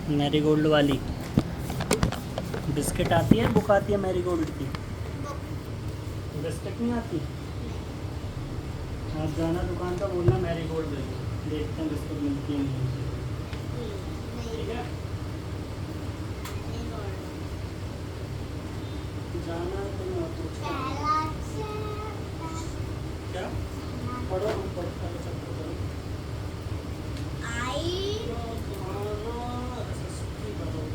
Marigold वाली biscuit आती है, बुक आती है मैरीगोल्ड की। बिस्किट नहीं आती। आप जाना दुकान का, बोलना मैरीगोल्ड दे दो, देखते हैं बिस्किट मिलती है नहीं। ठीक है, जाना तो मैं पूछ क्या पढ़ो, हम पढ़ो पहले सबको करो। तुम्हारा एसएसटी बताओ।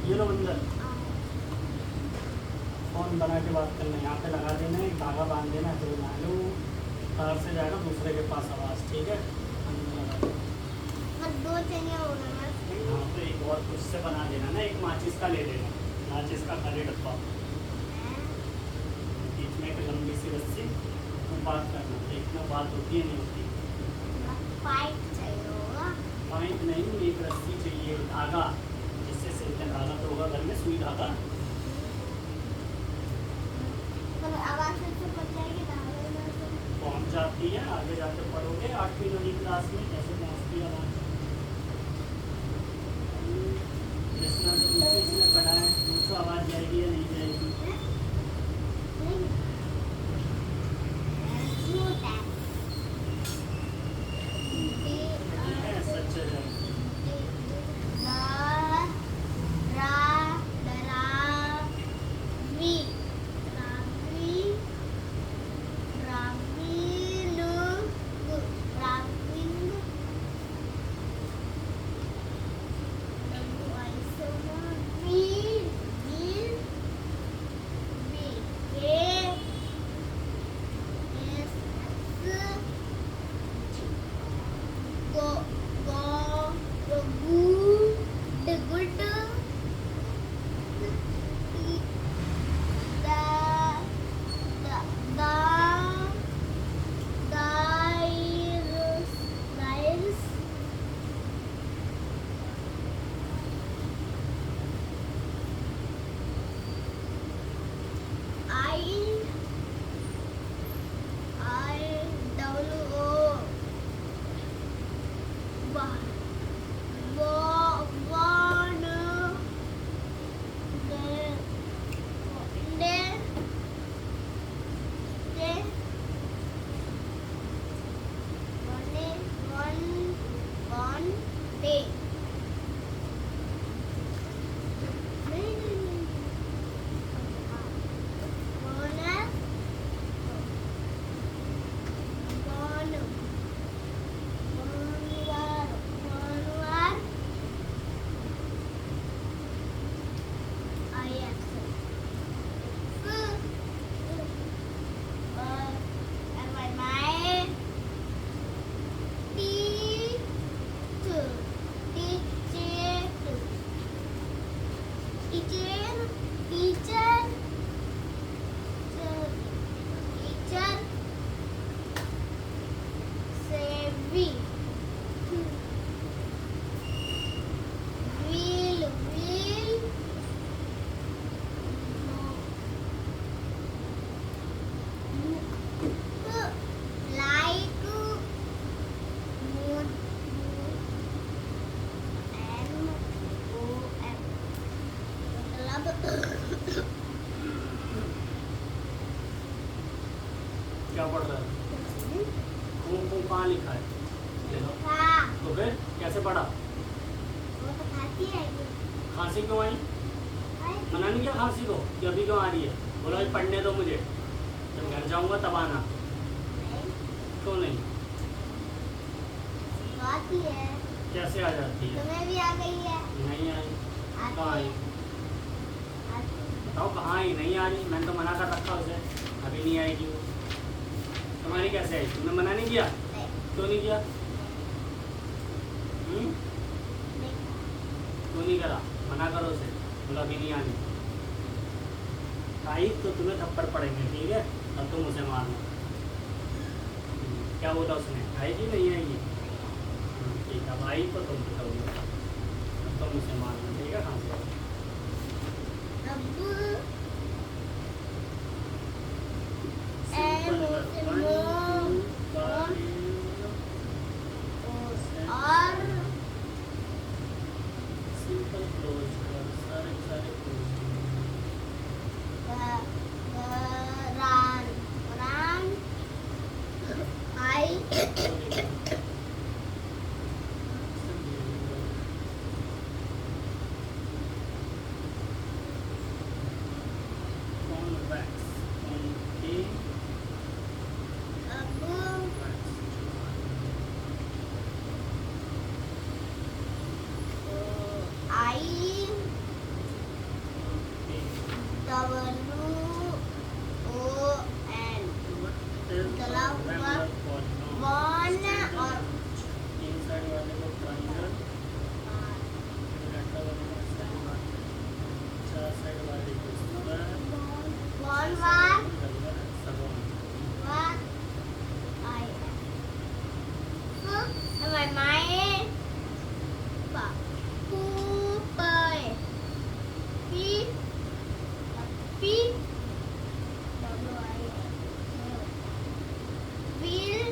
ये लो अंदर, फोन बना के बात करना, यहाँ पे लगा देना, एक धागा बांध देना, तो लो तार से जाएगा दूसरे के पास आवाज़। ठीक है, अंदर लगा देना। दो चाहिए होगा ना। हाँ तो एक और उससे बना देना ना, एक माचिस का ले लेना, माचिस का खाली डब्बा, बीच में एक लंबी सी रस्सी, तो बात करना, देखना बात होती है नहीं होती। पाइप चाहिए होगा। पाइप नहीं, एक रस्सी चाहिए, धागा, जिससे सिलते धागा तो होगा घर में, सुई धागा। आवाज से पहुंच जाएगी पहुँच जाती है, आगे जाके पढ़ोगे 8वीं 9वीं क्लास में कैसे पहुँचती है आवाज़। जिसने तो पूछो, इसने पढ़ा है, पूछो आवाज़ जाएगी या नहीं जाएगी। ठीक है, सच है। क्या पढ़ रहा है? को कहाँ लिखा है? देखो तो फिर कैसे पढ़ा? वो तो खाती है। खांसी क्यों आई? मना नहीं किया खांसी को कि अभी क्यों आ रही है? बोला भाई पढ़ने दो मुझे, जब घर जाऊंगा तब आना। क्यों नहीं? आती है। कैसे आ जाती है? तुम्हें भी आ गई है। नहीं आई। कहाँ आई? बताओ कहाँ आई? नहीं आ रही, मैंने तो मना कर रखा उसे, अभी नहीं आएगी वो। तुम्हारी कैसे आई? तुमने मना नहीं किया? क्यों नहीं किया? क्यों नहीं करा? मना करो उसे, बोला अभी नहीं आनी। आई तो तुम्हें थप्पड़ पड़ेंगे, ठीक है? अब तुम उसे मारना। क्या बोला उसने, आएगी नहीं आएगी? ठीक है, अब आई तो तुम बताओगे, अब तुम उसे मारना, ठीक है? कहाँ से? अब सिंपल और सिंपल क्लोज कर, सारे सारे close. run I Convex, concave, अब wax. I Okay. W O N What is the चला हुआ regular polynomial? one और Inside वाले को triangle, rectangle वाले side वाले, चार side वाले को square, one side one वाले hexagon. one I am my mind Cooper P P W I Will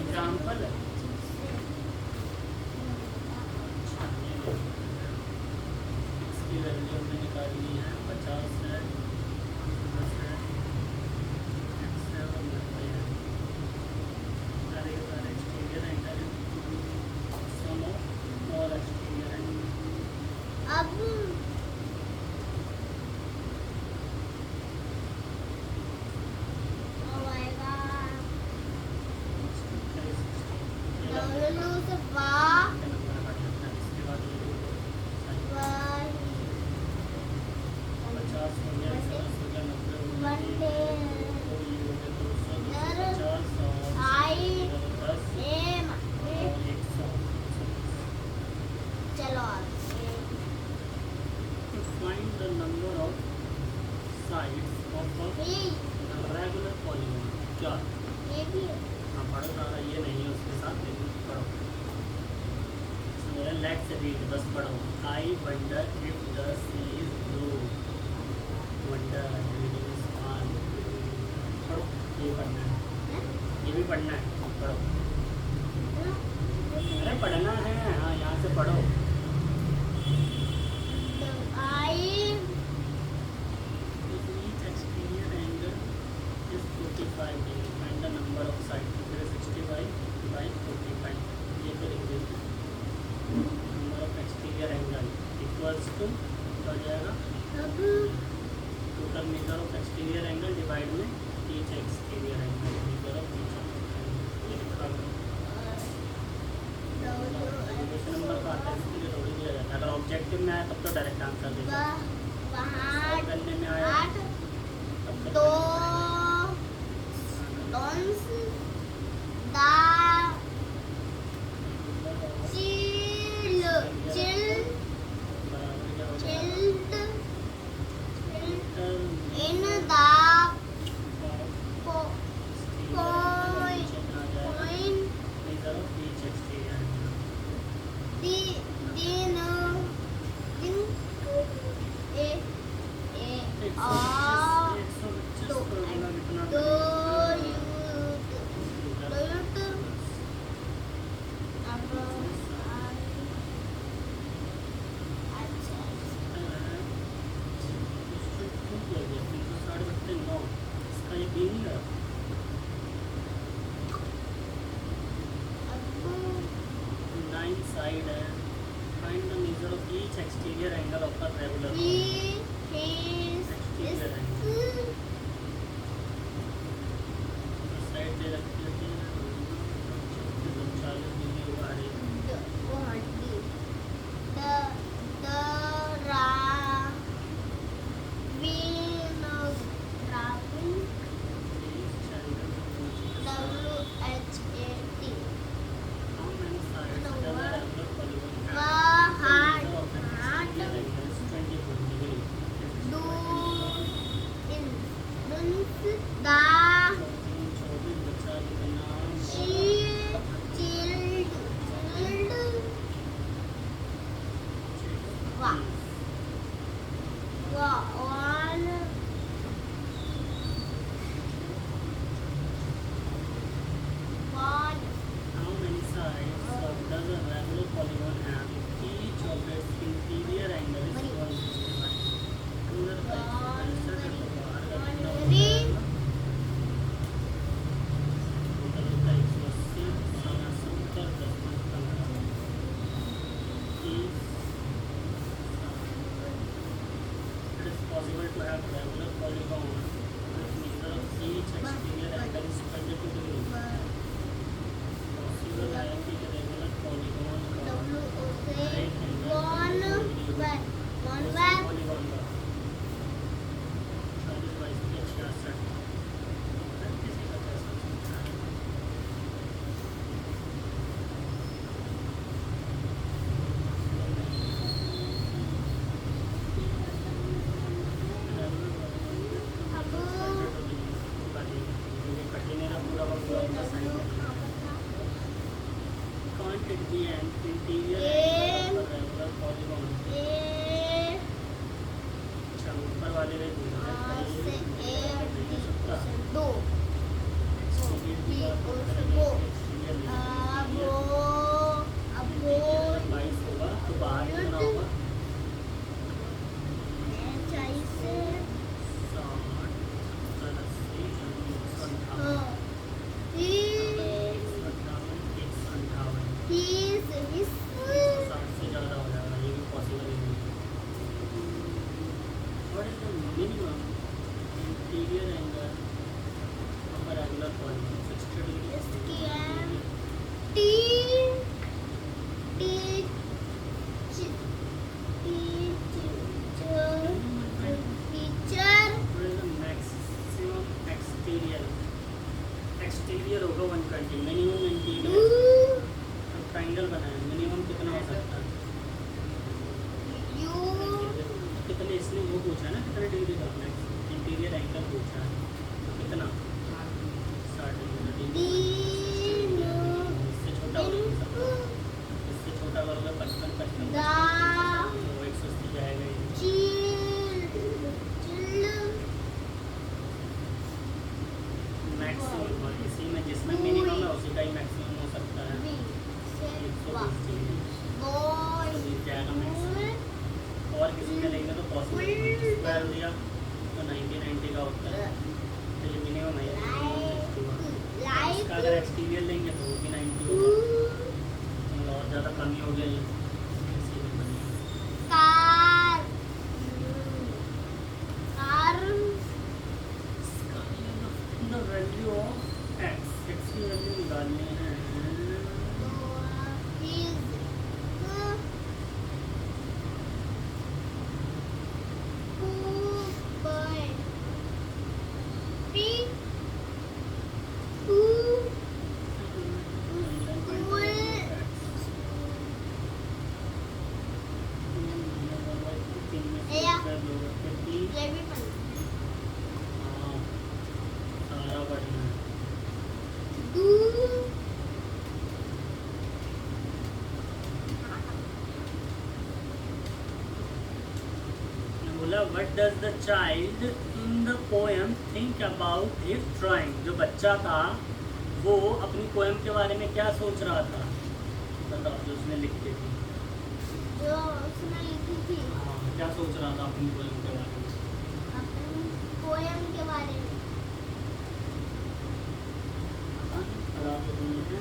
example है, इसकी वैल्यू हमने निकाली है 50 है, 10 है, x है और 90 है। सारे के सारे exterior angle sum of all exterior angle. अब oh my god W से वाह इसके बाद पचास हो गया, 50 हो गया, 90 हो गया, तो ये हो गया 200, 250 और 10 M और 100। चलो To find the number of sides of a regular polygon, क्या? ये भी हाँ पढ़ो सारा, ये नहीं है उसके साथ, लेकिन पढ़ो। मेरा लेट से रीड, बस पढ़ो। I wonder if the sea is blue. Wonder is on. पढ़ो, ये पढ़ना है, ये भी पढ़ना है, पढ़ो। अरे पढ़ना है, हाँ यहाँ से पढ़ो। I Each exterior angle is 45 degree. Find the number of sides. फिर 65 by 45. ये तो लिख देते हैं। Number of exterior angle equals to क्या हो जाएगा? अब Total measure of exterior angle divide में each exterior angle measure of each angle. ये लिखा हुआ है। क्वेश्चन नंबर का आता है, इसके लिए थोड़ी दिया जाता है। अगर ऑब्जेक्टिव में आया तब तो डायरेक्ट आंसर दे दो। वहाँ करने में आया 8 तब तो दो dons da chill chill बराबर क्या हो जाएगा? chilled Total in the of point measure of each exterior angle. din एक a सौ पच्चीस दो का गुना कितना do करेंगे? you do you अब अच्छा इसका ये भी नहीं रहा। अब 9 साइड है। Find the measure of each exterior angle of a regular exterior angle. Side दे रखी है 40 डिग्री आ रही है। How many इंटीरियर ए- और रेगुलर पॉलीगॉन। ए अच्छा ऊपर वाले में दूसरा और से ए डी सकता से दो एक्सटीरियर की बात और करेंगे, से वो एक्सटीरियर अब नहीं, अब इंटीरियर अगर 22 होगा तो बाहर कितना होगा? चाहिए से 60 80 158 हाँ ही 158 ही इस 60 से ज़्यादा हो जाएगा, ये भी पॉसिबल ही नहीं है। What is the minimum interior angle of a regular polygon? 60 degree. इसकी है T T teacher What is the maximum exterior? Exterior होगा 120, minimum interior. तो ट्राइंगल बनाया, मिनिमम कितना हो सकता है? यू कितने इसने वो पूछा है ना, कितने डिग्री का इंटीरियर एंगल पूछा है, तो कितना? 60 डिग्री। इससे छोटा हो नहीं सकता, इससे छोटा करोगे 55 55 दा तो 180 जाएगा ये। मैक्सिमम और इसी में जिसमें मिनिमम है उसी का ही मैक्सिमम हो सकता है। 120 डिग्री तो ये जाएगा मैक्सिमम। और किसी में लेंगे तो पॉसिबल स्क्वायर दिया तो 90 90 का उत्तर है, तो ये मिनिमम है, इसका अगर एक्सटीरियर लेंगे तो वो भी 90 होगा, और ज़्यादा कमी हो गया ये इसी में बनेगा। Car car the value of x की वैल्यू निकालनी है। सारा बढ़िया है। बोला what does the child in the poem think about his drawing? जो बच्चा था वो अपनी पोएम के बारे में क्या सोच रहा था? बताओ, जो उसने लिखी थी। जो उसने लिखी थी हाँ, क्या सोच रहा था अपनी पोएम के बारे में? अपनी पोयम के बारे में हाँ, पढ़ा तो तुमने है?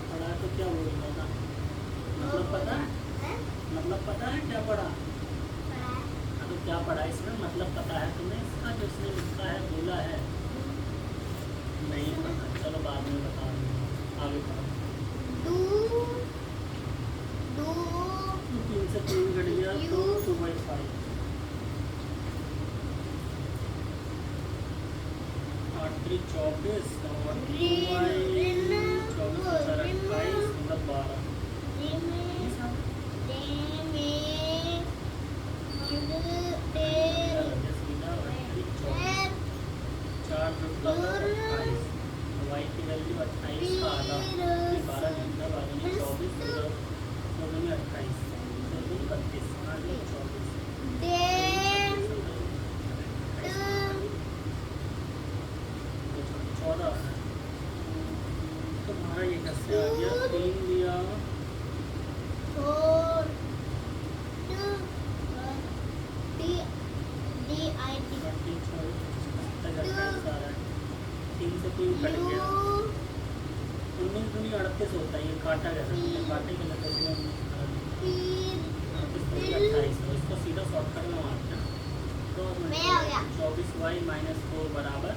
पढ़ा तो क्या बोल रहा था? मतलब पता है? मतलब पता है क्या पढ़ा? हाँ, तो क्या पढ़ा इसमें? मतलब पता है तुम्हें इसका जो इसने लिखा है, बोला है? नहीं पता, चलो बाद में बता दूँगा, आगे पढ़ो। 3 से 3 घट गया तो 2/5। 8 3 24 और 2/24 28 मतलब 12। चार रुपये 28, वाई की वैल्यू 28 का आधा 12 घंटा 12 में 24 14 में 28 14 32 8 में 24 14 तुम्हारा ये कैसे आ गया? 3 दिया 3 से 3 कट गया 19 दूनी 38 होता है। ये काटा कैसे? काटे के लगते हैं 28 है, इसको सीधा शॉर्टकट में मारते हैं तो 24y - 4 बराबर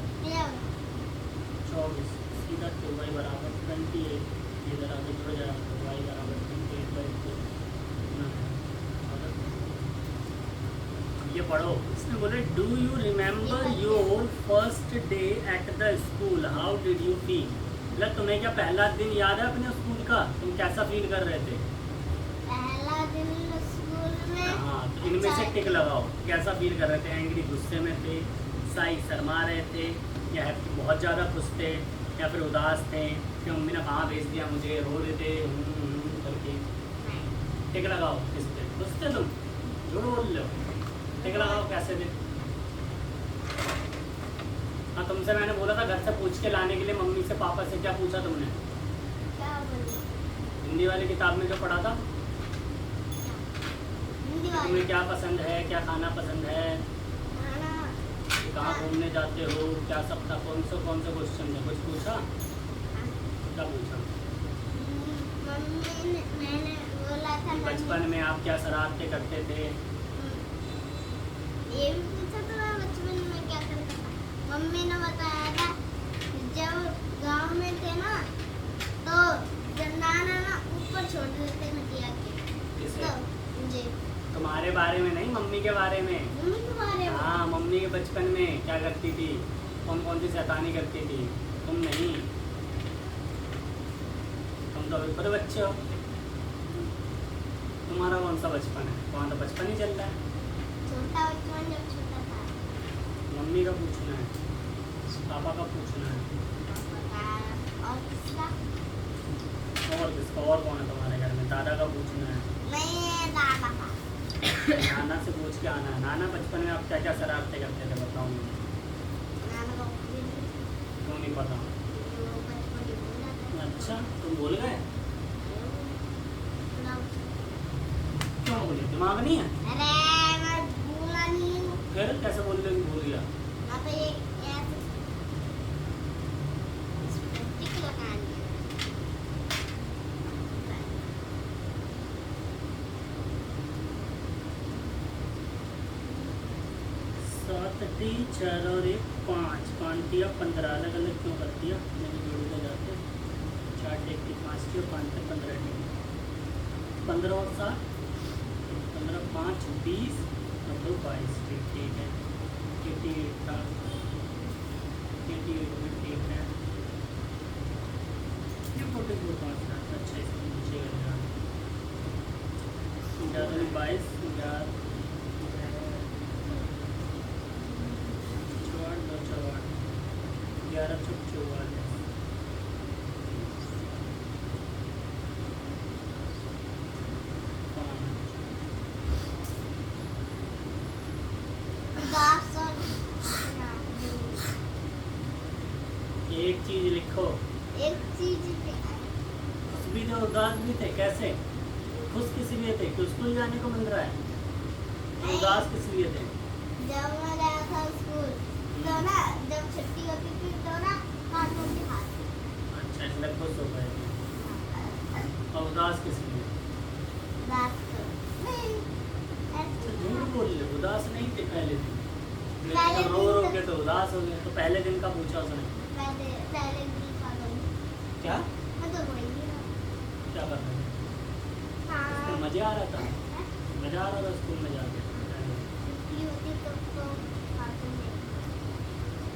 24 सीधा 2y बराबर 28। इधर आगे जुड़ जाएगा तो y बराबर 28/4। ये पढ़ो, इसने बोले do you remember your first day at the school, how did you feel? मतलब तुम्हें क्या पहला दिन याद है अपने स्कूल का? तुम कैसा फील कर रहे थे? पहला दिन स्कूल में हाँ, तो इनमें से टिक लगाओ, कैसा फील कर रहे थे? एंग्री गुस्से में थे, साई शर्मा रहे थे, या हैप्पी बहुत ज़्यादा खुश थे, या फिर उदास थे कि मम्मी ने कहाँ भेज दिया मुझे, रो रहे थे करके? टिक लगाओ किस पे? खुश थे तुम? झूठ बोल रहे हो। टिक लगाओ कैसे थे? हाँ, तुमसे मैंने बोला था घर से पूछ के लाने के लिए, मम्मी से पापा से क्या पूछा तुमने? क्या बोलूं? हिंदी वाली किताब में जो पढ़ा था, हिंदी तुम्हें वाली क्या पसंद है, क्या खाना पसंद है, खाना कहाँ घूमने जाते हो, क्या सब था, कौन से क्वेश्चन थे, कुछ पूछा? क्या पूछा? मम्मी ने मैंने बोला था बचपन में आप क्या शरारतें करते थे? ये भी पूछा तो मैं बचपन में क्या करता था। मम्मी ने बताया था जब गांव में थे ना, तो जब नाना ना ऊपर छोड़ देते खटिया के, किसे? तो मुझे तुम्हारे बारे में नहीं, मम्मी के बारे में। मम्मी के बारे में। हाँ, मम्मी के बचपन में क्या करती थी, कौन कौन सी शैतानी करती थी? तुम नहीं, तुम तो अभी खुद बच्चे हो। तुम्हारा कौन सा बचपन है? तुम्हारा तो बचपन ही चल रहा है। छोटा बचपन जब छोटा था। मम्मी का पूछना है, पापा का पूछना है, और किसका? और किसका? और कौन है तुम्हारे घर में? दादा का पूछना है, मैं दादा का। नाना से पूछ के आना है। नाना बचपन में आप क्या क्या शरारतें करते थे, बताओ मुझे। नाना का क्यों नहीं पता? बचपन ही बोल जाता है। अच्छा, तुम भूल गए? क्यों भूले? दिमाग नहीं है? अरे मैं भूला नहीं हूँ। फिर कैसे बोल रहे हो कि भूल गया? मैं तो ये ऐसे टिक लगा लिया। 7 4 और 1 5 5 दिया 15, अलग अलग क्यों कर दिया? मैंने जोड़ के जाते 4 टेक की 5 की और 5 पे 15 टेक, 15 और 7 15 5 20 और 2 22। ठीक है, 88 था, 88 में ठीक है। ये 44 5 था। अच्छा, इसको नीचे कर दिया। 22 11 44। एक चीज लिखो। एक चीज खुश भी थे, उदास भी थे। कैसे? खुश किस लिए थे? कि स्कूल जाने को मिल रहा है। उदास किस लिए थे? जब मैं गया था स्कूल तो ना, जब छुट्टी होती थी तो ना हाथों के हाथ। अच्छा, इसलिए खुश हो गए थे। और उदास किस लिए? रात को नहीं अच्छा, झूठ बोल रहे, उदास नहीं थे पहले दिन। पहले रो दिन रो तो- के तो उदास हो गए। तो पहले दिन का पूछा उसने? पहले दिन का गई। क्या मैं तो गई ही ना। क्या कर रहे थे? हाँ स्कूल मजा आ रहा था? मजा आ रहा था स्कूल में जाके? छुट्टी होती तो हाथों में।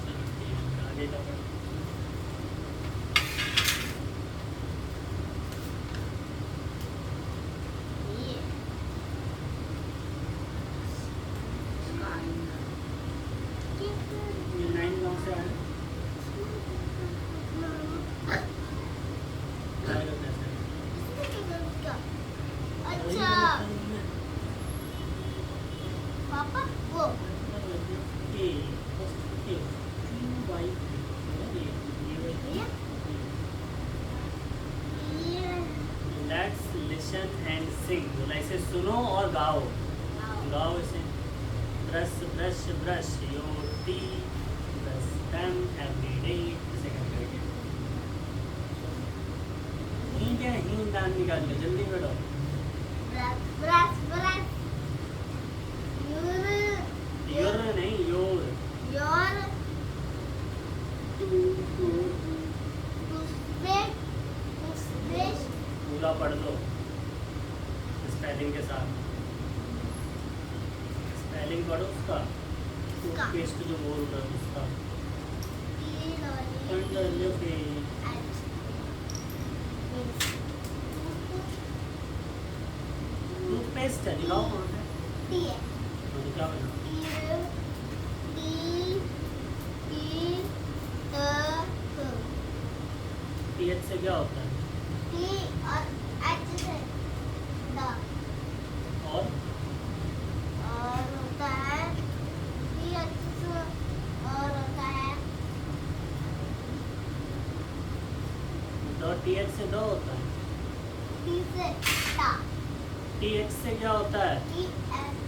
चलो ठीक है, आगे का पढ़ो। ये ये 9 गाँव से आए? आएगा कैसे? अच्छा पापा वो ये लेट्स लिसन एंड सिंग। ऐसे सुनो और गाओ। गाओ इसे। Brush brush brush your teeth, brush them every day. इसे करके हींद है, हींद दान निकाल लो, जल्दी बैठो। ब्रश ब्रश ब्रश योर नहीं, योर। योर टूथब्रश पूरा पढ़ लो स्पेलिंग के साथ। स्पेलिंग पढ़ो उसका। टूथपेस्ट जो बोल रहे हो उसका। अंडर लिप टूथपेस्ट है, दिखाओ कौन है? तो क्या बना? TH से क्या होता है? T और H से द और होता है T H से और होता है दो TH से दो होता है। T से टा TH से क्या होता है? T H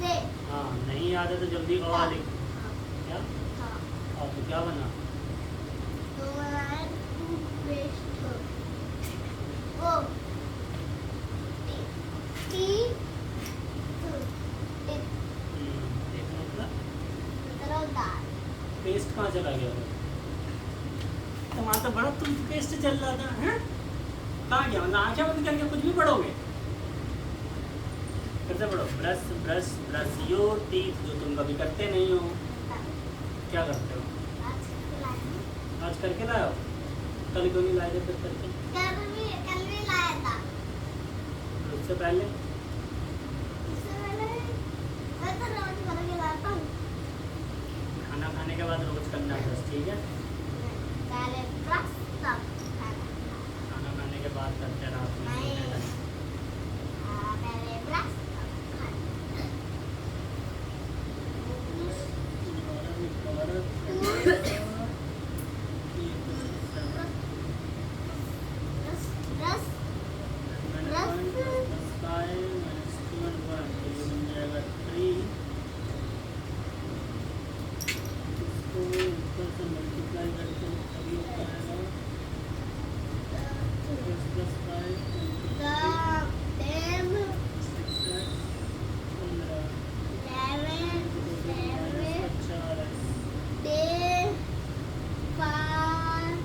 से हाँ नहीं याद है तो जल्दी टा। और लिख। क्या? हाँ और तो क्या बना? तो है टूथपेस्ट वो टी एक मतलब मतलब दाल पेस्ट कहाँ चला गया था? तुम्हारा तो बड़ा टूथपेस्ट चल रहा था हैं? कहाँ गया? मतलब आँखें बंद करके कुछ भी पढ़ोगे? फिर से पढ़ो। Brush brush brush your teeth, जो तुम कभी करते नहीं हो। क्या करते हो? आज करके लाए हो? कल क्यों नहीं लाए थे फिर करके? कल भी लाया था और उससे पहले? उससे पहले मैं तो रोज करके लाता हूँ खाना खाने के बाद रोज करना है ब्रश, ठीक है? पहले ब्रश तब खाना खाना खाने के बाद करते हैं रात में नहीं। सोने तक। पहले ब्रश तब खाना ब्रश मल्टीप्लाई करके तभी हो पाएगा। Plus 5 Them 6x 15 They five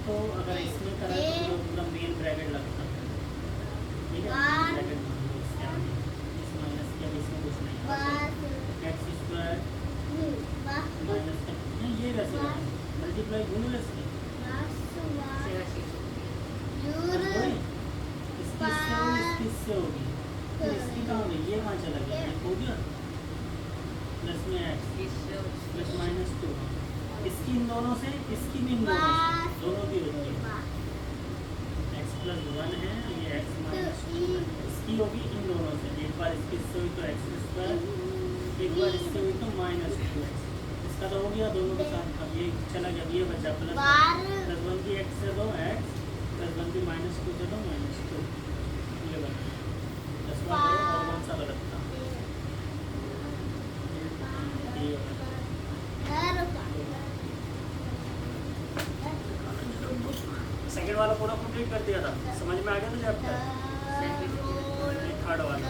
तो अगर इसमें करें तो पूरा मेन ब्रैकेट लगता है, ठीक है? ब्रैकेट इससे आगे इस माइनस के अब इसमें कुछ नहीं एक्स स्क्वायर माइनस नहीं, ये वैसे मल्टीप्लाई घूम लो इसके इससे होगी तो इसकी कहाँ होगी? ये कहाँ चला गया? ये हो गया प्लस में एक्स प्लस -2 इसकी इन दोनों से, इसकी भी इन दोनों से, दोनों की होती है x + 1 है, ये x - इसकी होगी इन दोनों से। एक बार इसकी इससे हुई तो x स्क्वायर, एक बार इससे हुई तो -2x। इसका तो हो गया दोनों के साथ। अब ये चला गया, ये बचा प्लस 1 की x से दो x प्लस 1 की -2 से दो -2। ये बना 10 बार और कौन सा गलत था? ये सेकेंड वाला पूरा कंप्लीट कर दिया था, समझ में आ गया था चैप्टर? थर्ड वाला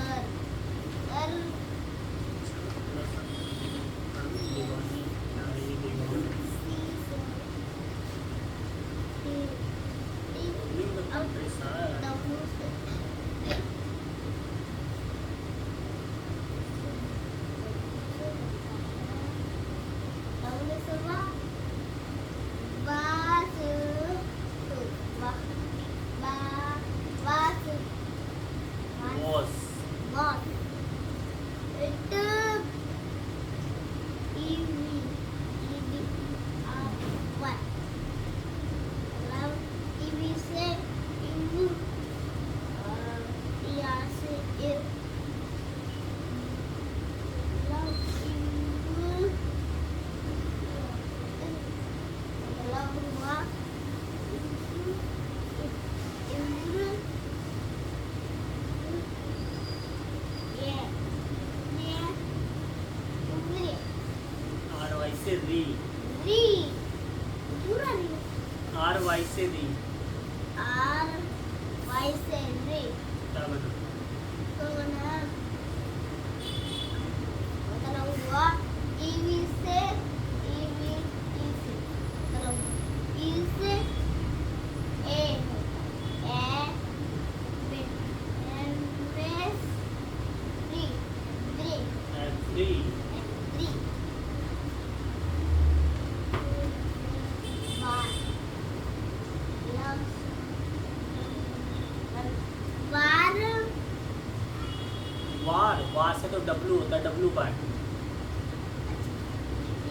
वार, वार से तो डब्लू होता है, डब्लू पार्ट।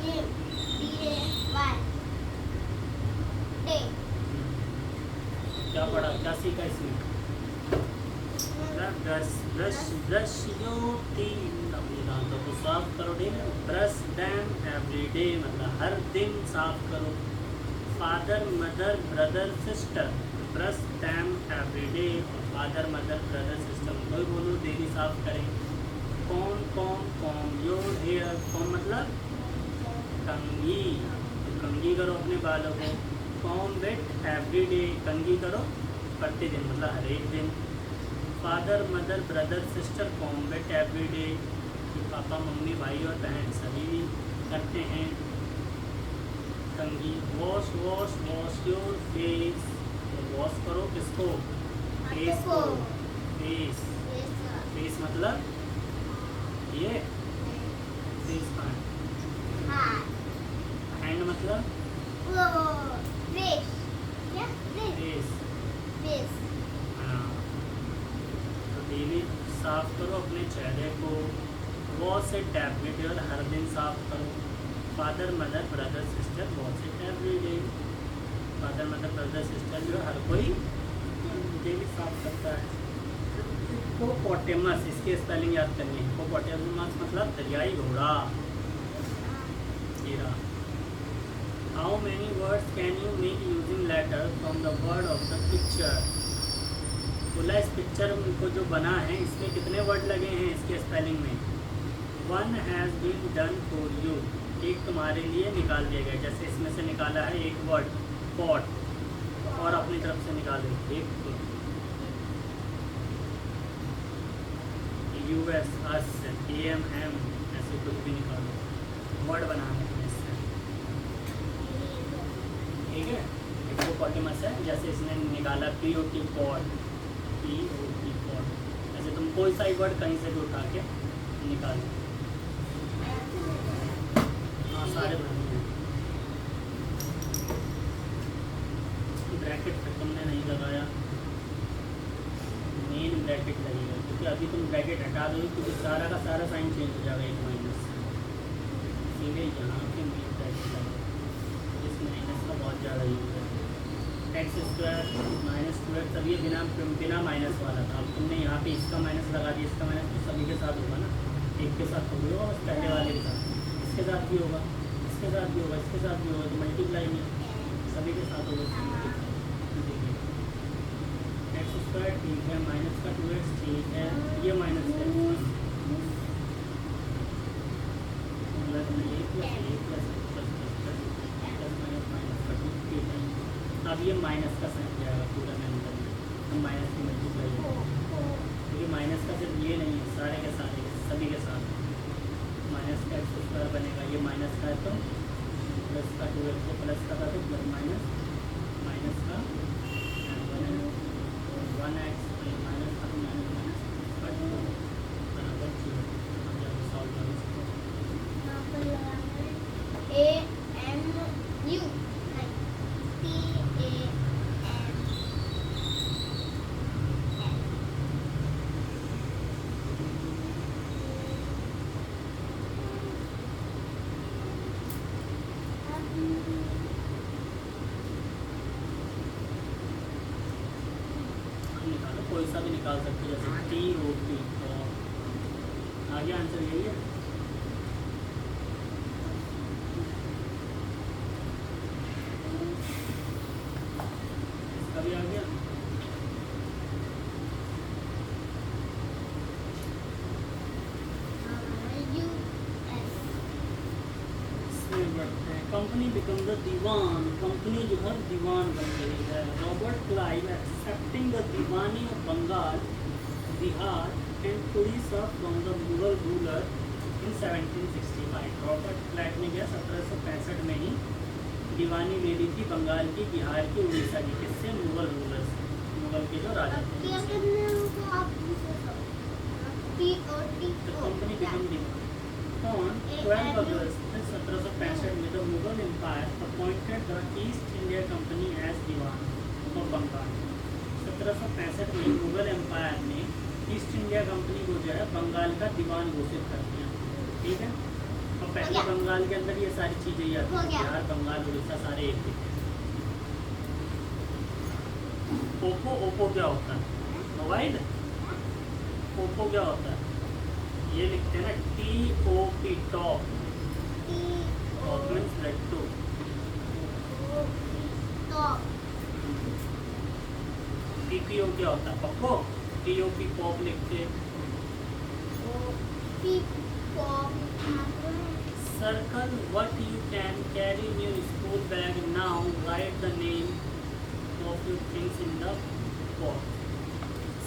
ये DAY डे। क्या पढ़ा, क्या सीखा इसमें? Brush brush brush your teeth, अपनी दांतों को साफ करो daily. Brush them every day, मतलब हर दिन साफ करो। Father mother brother sister, brush them every day, और फादर मदर ब्रदर सिस्टर कोई बोलो डेली साफ करें। Comb comb comb your hair, comb मतलब कंघी, तो कंघी करो अपने बालों को। कॉम विथ एवरी डे, कंघी करो प्रतिदिन, मतलब हर एक दिन। Father mother brother sister com with every day, papa mummy भाई और बहन सभी भी करते हैं कंघी। Wash wash wash your face, तो वॉश करो किसको? फेस को। फेस, फेस मतलब ये फेस पार्ट। हाँ हैंड मतलब वो फेस, क्या फेस। फेस। हाँ, तो डेली साफ करो अपने चेहरे को। वॉश इट एवरी डे, और हर दिन साफ करो। Father mother brother sister wash it every day, father mother brother sister जो हर कोई डेली साफ करता है। हिप्पोपोटेमस, इसके स्पेलिंग याद करनी है। हिप्पोपोटेमस मतलब दरियाई घोड़ा, हीरा। How many words can you make using letter from the word of the picture, बोला इस पिक्चर को जो बना है इसमें कितने वर्ड लगे हैं इसके स्पेलिंग में? One has been done for you, एक तुम्हारे लिए निकाल दिया गया। जैसे इसमें से निकाला है एक वर्ड पॉट, और अपनी तरफ से निकालो एक US अस AMM, ऐसे कुछ भी निकालो, वर्ड बनाना है इससे, ठीक है। हिप्पोपोटेमस है, जैसे इसने निकाला POT पॉट, POT पॉट, ऐसे तुम कोई सा वर्ड कहीं से भी उठा के निकालो। हाँ सारे बनाने हैं। ब्रैकेट फिर तुमने नहीं लगाया, मेन ब्रैकेट लगेगा, क्योंकि अभी तुम ब्रैकेट हटा दो क्योंकि सारा का सारा साइन चेंज हो जाएगा एक माइनस से। सीधे यहाँ पे मेन ब्रैकेट लगेगा, इस माइनस का बहुत ज़्यादा यूज है। एक्स स्क्वायर माइनस 2x, अब ये बिना माइनस वाला था, अब तुमने यहाँ पे इसका माइनस लगा दिया, इसका माइनस तो सभी के साथ होगा ना, एक के साथ थोड़ी होगा, बस पहले वाले के साथ, इसके साथ भी होगा, इसके साथ भी होगा, इसके साथ भी होगा, तो मल्टीप्लाई में सभी के साथ होगा। एक्स स्क्वायर ठीक है, माइनस का 2x ठीक है, ये माइनस है प्लस में ए प्लस माइनस माइनस का 2 ठीक है। अब ये माइनस का साइन जाएगा पूरा नंबर में, हम माइनस की मल्टीप्लाई क्योंकि माइनस का सिर्फ ये नहीं है, सारे के सारे सभी के साथ माइनस का एक्स स्क्वायर बनेगा। ये माइनस का है तो प्लस का 2x से प्लस का था तो प्लस माइनस माइनस का 1x माइनस का माइनस माइनस बराबर 0। अब जब सॉल्व करो इसको, यहाँ पर लगाना है AMU, नहीं निकालो, कोई सा भी निकाल सकते हो, जैसे TOP, तो आगे आंसर यही है। इसका भी आ गया। Company become the diwan, company जो है दीवान बन गई है। Robert Clive accepting the diwani of Bengal, Bihar and Orissa from the Mughal ruler in 1765। Robert Clive ने क्या 1765 में ही दीवानी ले ली थी बंगाल की, बिहार की, उड़ीसा की, किससे? मुगल रूलर से, मुगल के जो राजा थे। Company become diwan on 12 August 1765 में the Mughal Empire appointed the East India Company as Diwan of Bengal. 1765 में मुगल एम्पायर ने ईस्ट इंडिया कंपनी को जो है बंगाल का दीवान घोषित करते हैं, ठीक है। और पहले हो गया। बंगाल के अंदर ये सारी चीज़ें ही आती हो हैं, गया। बिहार बंगाल उड़ीसा सारे एक थे। ओप्पो, ओप्पो क्या होता है? मोबाइल। ओप्पो क्या होता है? ये लिखते हैं ना TOP, टॉप, टॉप मीन्स लट्टू। PPO क्या होता है? पप्पो। TOP पॉप लिखते हैं। Circle what you can carry in your school bag now. Write the name of your things in the box.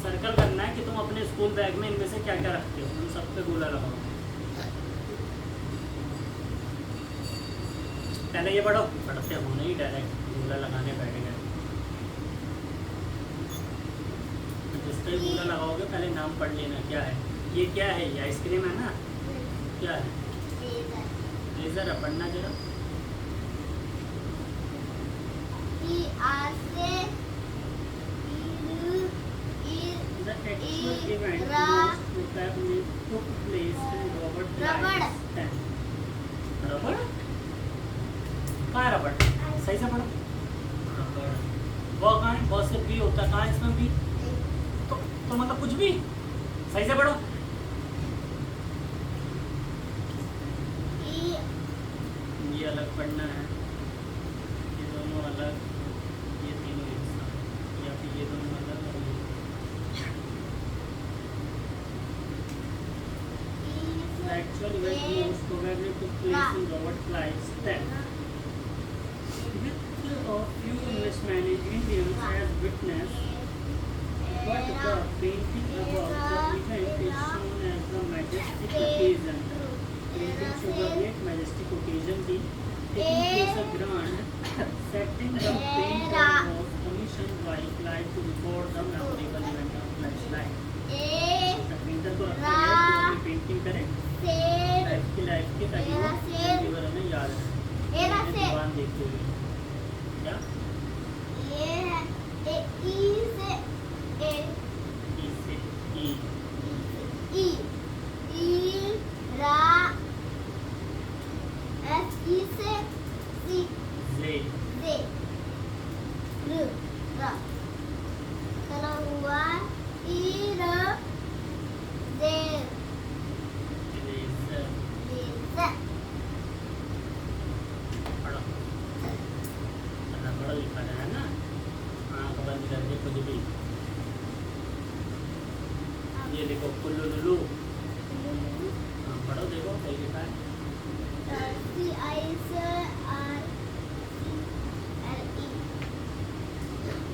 Circle करना है कि तुम अपने स्कूल बैग में इनमें से क्या क्या रखते हो, उन सब पे गोला लगाओ। पहले ये पढ़ो, पढ़ते हो नहीं, डायरेक्ट गोला लगाने बैठ गए। जिस पे गोला लगाओगे पहले नाम पढ़ लेना क्या है। ये क्या है? ये आइसक्रीम है ना? क्या है? लेजर है, पढ़ना जरा। The actual event most probably took place in Robert Lyle's tent. रबड़? कहाँ है रबड़? सही से पढ़ो। रबड़। वो कहाँ है? बहुत से बी होता है, कहाँ है इसमें बी? तो मतलब कुछ भी। सही से पढ़ो। ये अलग पढ़ना है, ये दोनों अलग, ये तीनों एक साथ, या फिर ये दोनों अलग और ये। The actual event most probably took place in Robert Lyle's tent. With a few Englishmen and Indians as witness, but the painting above the event is shown as the majestic occasion. Painting celebrate majestic occasion थी, taking place a grand setting. The painter was commissioned by Clyde to record the memorable event of Clyde's life. The painter को रखा गया कि अपनी painting करे life के, ताकि वो जीवन में याद रहे। दीवान देखते हुए क्या? ये देखो कुल्लू। हाँ पढ़ो, देखो सही लिखा है।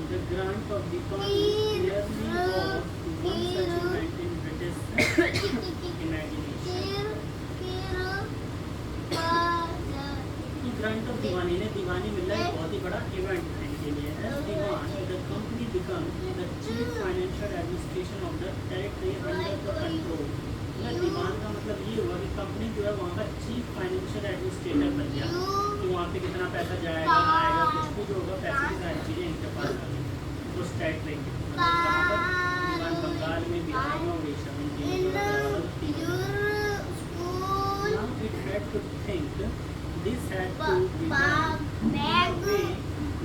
The grant of the clearly was one such event in British imagination. Grant of Diwani ने दीवानी मिला एक बहुत ही बड़ा इवेंट है इनके लिए। As Diwan, the company becomes the chief financial administration of the territory under the control. दीवान का मतलब ये हुआ कि कंपनी जो है वहाँ का चीफ फाइनेंशियल एडमिनिस्ट्रेटर बन गया, कि वहाँ पे कितना पैसा जाएगा आएगा, कुछ भी जो होगा पैसे की सारी चीज़ें इनके पास आ गई। उस टेरिटरी के कहाँ पर? दीवान बंगाल में, बिहार में, उड़ीसा में, Now it had to think. This had to be done in a way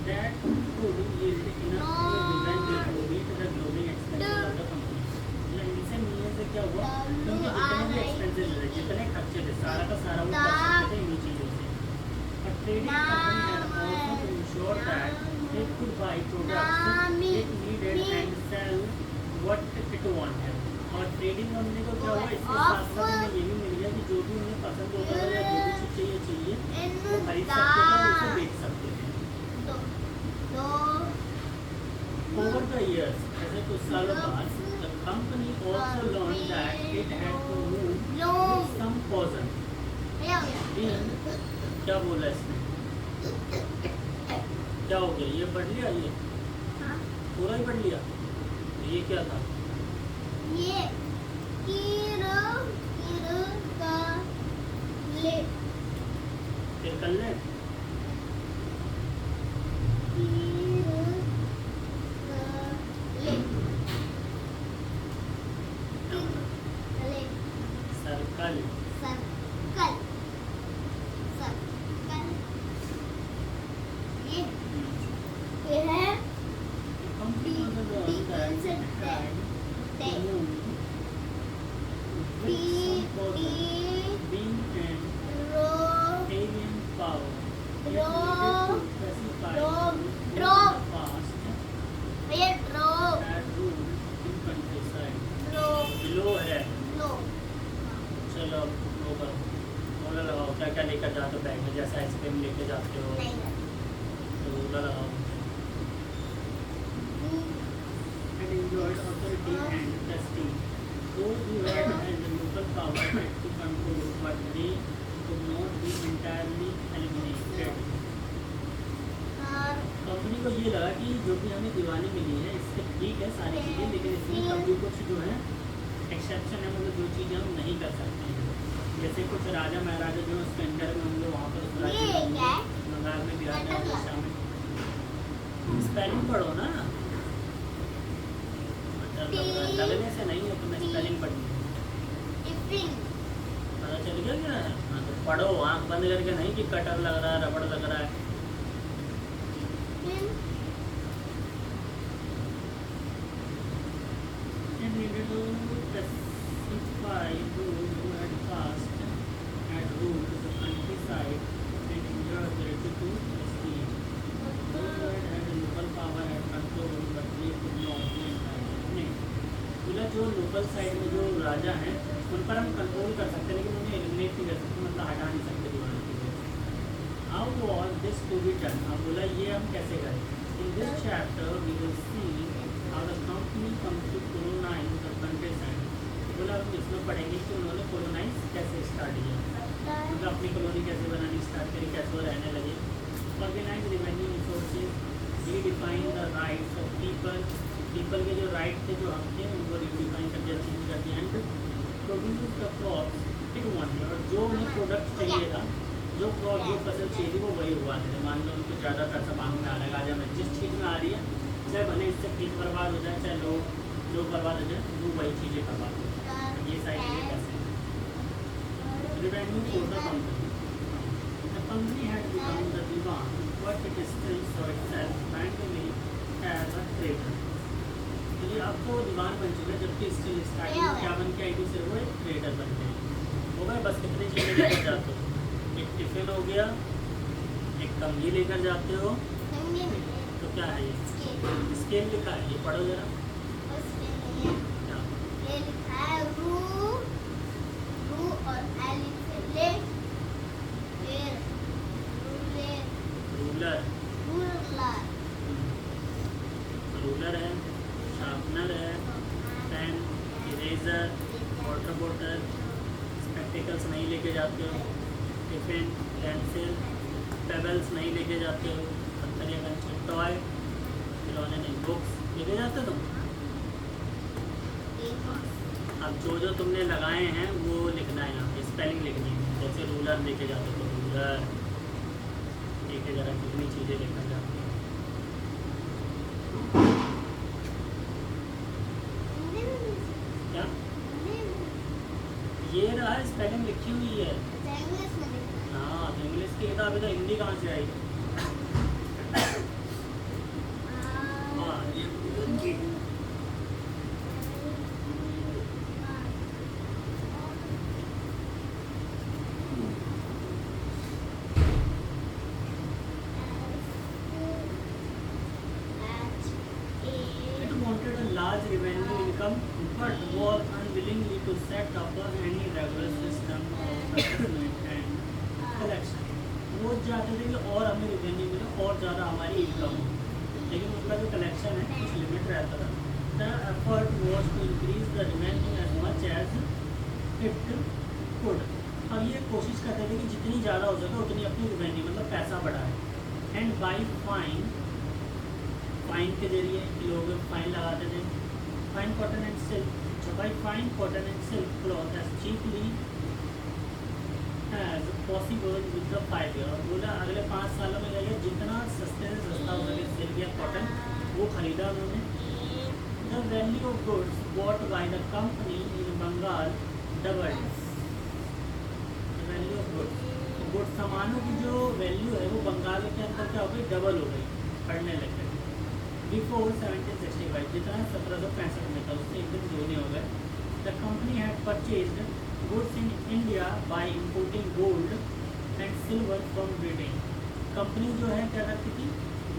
that could yield enough revenue to meet the growing expenses of the company. इनसे मिलने से क्या हुआ? क्योंकि जितने भी एक्सपेंसेस थे, जितने खर्चे थे, सारा का सारा वो कर सकते थे इन्हीं चीज़ों से। But trading company had also to ensure that it could buy products it needed and sell what it wanted. और ट्रेडिंग करने को क्या हुआ? इसके साथ साथ हमें ये भी मिल गया कि जो भी उन्हें पसंद होता था या जो भी चीज़ चाहिए वो खरीद सकते थे और उसे बेच सकते थे। Over the years, ऐसे कुछ सालों बाद, the company also learned that it had to move with some caution. क्या बोला इसने? क्या हो गया? ये पढ़ लिया? ये पूरा ही पढ़ लिया? ये क्या था? ये फिर कर ले। सर्कल सर्कल सर्कल ये है कंपनी D से had T moved T with some T being an रो alien power. Yet Ro- needed to specify ro- who ro- in the past ये रो had ruled in countryside. Row Below है, लो चलो अब वो करो, रोला लगाओ, क्या क्या लेकर जाते हो बैग में, जैसे आइसक्रीम लेके जाते हो, नहीं तो रोला लगाओ. And enjoyed authority and prestige. Those who had the local power had to control, but they could not be entirely eliminated. और कंपनी को ये लगा कि जो भी हमें दीवानी मिली है इससे ठीक है सारी चीज़ें, लेकिन इसमें कभी कुछ जो है एक्सेप्शन है, मतलब जो चीज़ें हम नहीं कर सकते हैं. जैसे कुछ राजा महाराजा जो उसके अंदर में होंगे वहाँ पर उस राज्य ये में क्या है? होंगे, बंगाल में बिहार में बटरफ्लाई। उड़ीसा में. स्पेलिंग पढ़ो ना, लगने से नहीं है, तुम्हें स्पेलिंग पढ़नी है. टिफिन पता चल गया क्या? हाँ तो पढ़ो, आँख बंद करके नहीं कि कटर लग रहा है, रबड़ लग रहा है. Tiffin And needed to specify those who had passed, had ruled the countryside and enjoyed the right to prestige. Those who had a local power had control, but they could not be entirely. बोला जो local side में जो राजा हैं उन पर हम control कर सकते हैं, लेकिन उन्हें एलिमिनेट नहीं कर सकते, मतलब हटा नहीं सकते दीवार की. How was this to be done? अब बोला ये हम कैसे करें. In this chapter we will see how the company comes to colonize the countryside. बोला हम इसमें पढ़ेंगे कि उन्होंने colonize कैसे स्टार्ट किया, मतलब अपनी कॉलोनी कैसे बनानी स्टार्ट करी, कैसे वो रहने लगे. Organize revenue resources, redefine the rights of people. People के जो राइट थे, जो हक थे, उनको रिडिफाइन कर दिया, चेंज कर दिया. And produce the crops it wanted, और जो उन्हें प्रोडक्ट चाहिए था, जो क्रॉप जो फसल चाहिए थी वो वही हुआ था. मान लो उनको ज़्यादा पैसा मांग में आ रहा है, आज हमें जिस चीज़ में आ रही है, चाहे भले इससे खेत बर्बाद हो जाए, चाहे लोग बर्बाद हो जाए, वो वही चीज़ें बर्बाद हो जाए. ये सारी चीज़ें कैसे revenue for the company. The company had become the divan, but it still saw itself primarily as a trader. चलिए अब तो दीवान बन चुका है, जबकि स्टिल स्टार्टिंग में क्या बन के आई थी, सिर्फ वो एक ट्रेडर बन गए. हो गए बस. कितनी चीज़ें लेकर जाते हो, एक टिफिन हो गया, एक कंघी लेकर जाते हो, तो क्या है ये स्केल लिखा है, ये पढ़ो जरा क्या. ये लिखा है रू रू और एलिफेंट फिर रूलर, रूलर रूलर है, शार्पनर है, पेन, इरेजर, वाटर बोतल, स्पेक्टिकल्स नहीं लेके जाते हो, टिफिन, पेंसिल, पेबल्स नहीं लेके जाते हो, पत्थर या कंचे, टॉय, खिलौने नहीं, बुक्स लेके जाते हो तुम. अब जो जो तुमने लगाए हैं वो लिखना है, यहाँ पे स्पेलिंग लिखनी है. जैसे रूलर लेके जाते हो तो रूलर लेके जरा कितनी चीज़ें लेकर जाते हो. क्या ये रहा स्पेलिंग लिखी हुई है. हाँ तो इंग्लिश की किताब है तो हिंदी कहाँ से आई. हाँ ये उनकी wanted a large revenue income but was unwillingly to set up any regular system of assessment and collection. वो चाहते थे कि और हमें रेवेन्यू मिले और ज़्यादा हमारी इनकम हो, लेकिन उनका जो कलेक्शन है कुछ लिमिट रहता था. The effort was to increase the revenue as much as it could. अब ये कोशिश करते थे कि जितनी ज़्यादा हो सके उतनी अपनी रेवेन्यू मतलब पैसा बढ़ाए. एंड बाई फाइन के जरिए लोग फाइन लगाते थे. फाइन कॉटन एंड सिल्क, छपाई fine cotton and silk cloth as cheaply as possible with the 5 year. बोला अगले 5 सालों में जाइए जितना सस्ते से सस्ता हो सके सिल्क या कॉटन वो खरीदा उन्होंने. The value of goods bought by the company in Bengal doubled. Good सामानों की जो वैल्यू है वो बंगाल के अंदर क्या हो गई, डबल हो गई, बढ़ने लग गई। बिफोर 1765, जितना 1765 में था उससे एकदम दोगुने हो गए। The company had purchased goods in India by importing gold and silver from Britain. Company जो है क्या करती थी,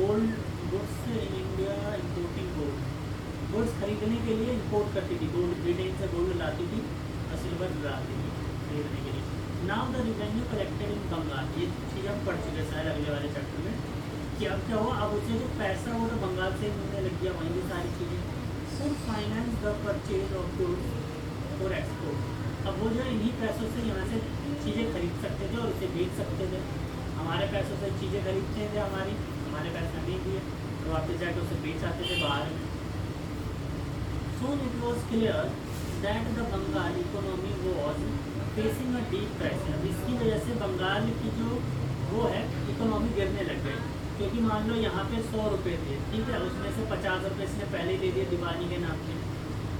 gold goods in India importing gold, goods खरीदने के लिए इंपोर्ट करती थी गोल्ड, ब्रिटेन से गोल्ड लाती थी और सिल्वर लाती थी खरीदने के लिए। Now the revenue collected in Bengal, ये चीज़ हम पढ़ चुके शायद अगले वाले चैप्टर में कि अब क्या हुआ, अब उससे जो पैसा वो तो बंगाल से मिलने लग गया, वहीं भी सारी चीज़ें full finance the purchase of goods for export. अब वो जो इन्हीं पैसों से यहाँ से चीज़ें खरीद सकते थे और उसे बेच सकते थे। हमारे पैसों से चीज़ें खरीदते थे, हमारे पैसे नहीं दिए तो वापस जाकर उसे बेच आते थे बाहर में। Soon it was clear that the Bengal economy was facing a deep crisis। अब इसकी वजह से बंगाल की जो वो है इकोनॉमी गिरने लग गई, क्योंकि मान लो यहाँ पे 100 रुपये थे, ठीक है, उसमें से 50 रुपये इसने पहले ले लिए दिवाली के नाम पे।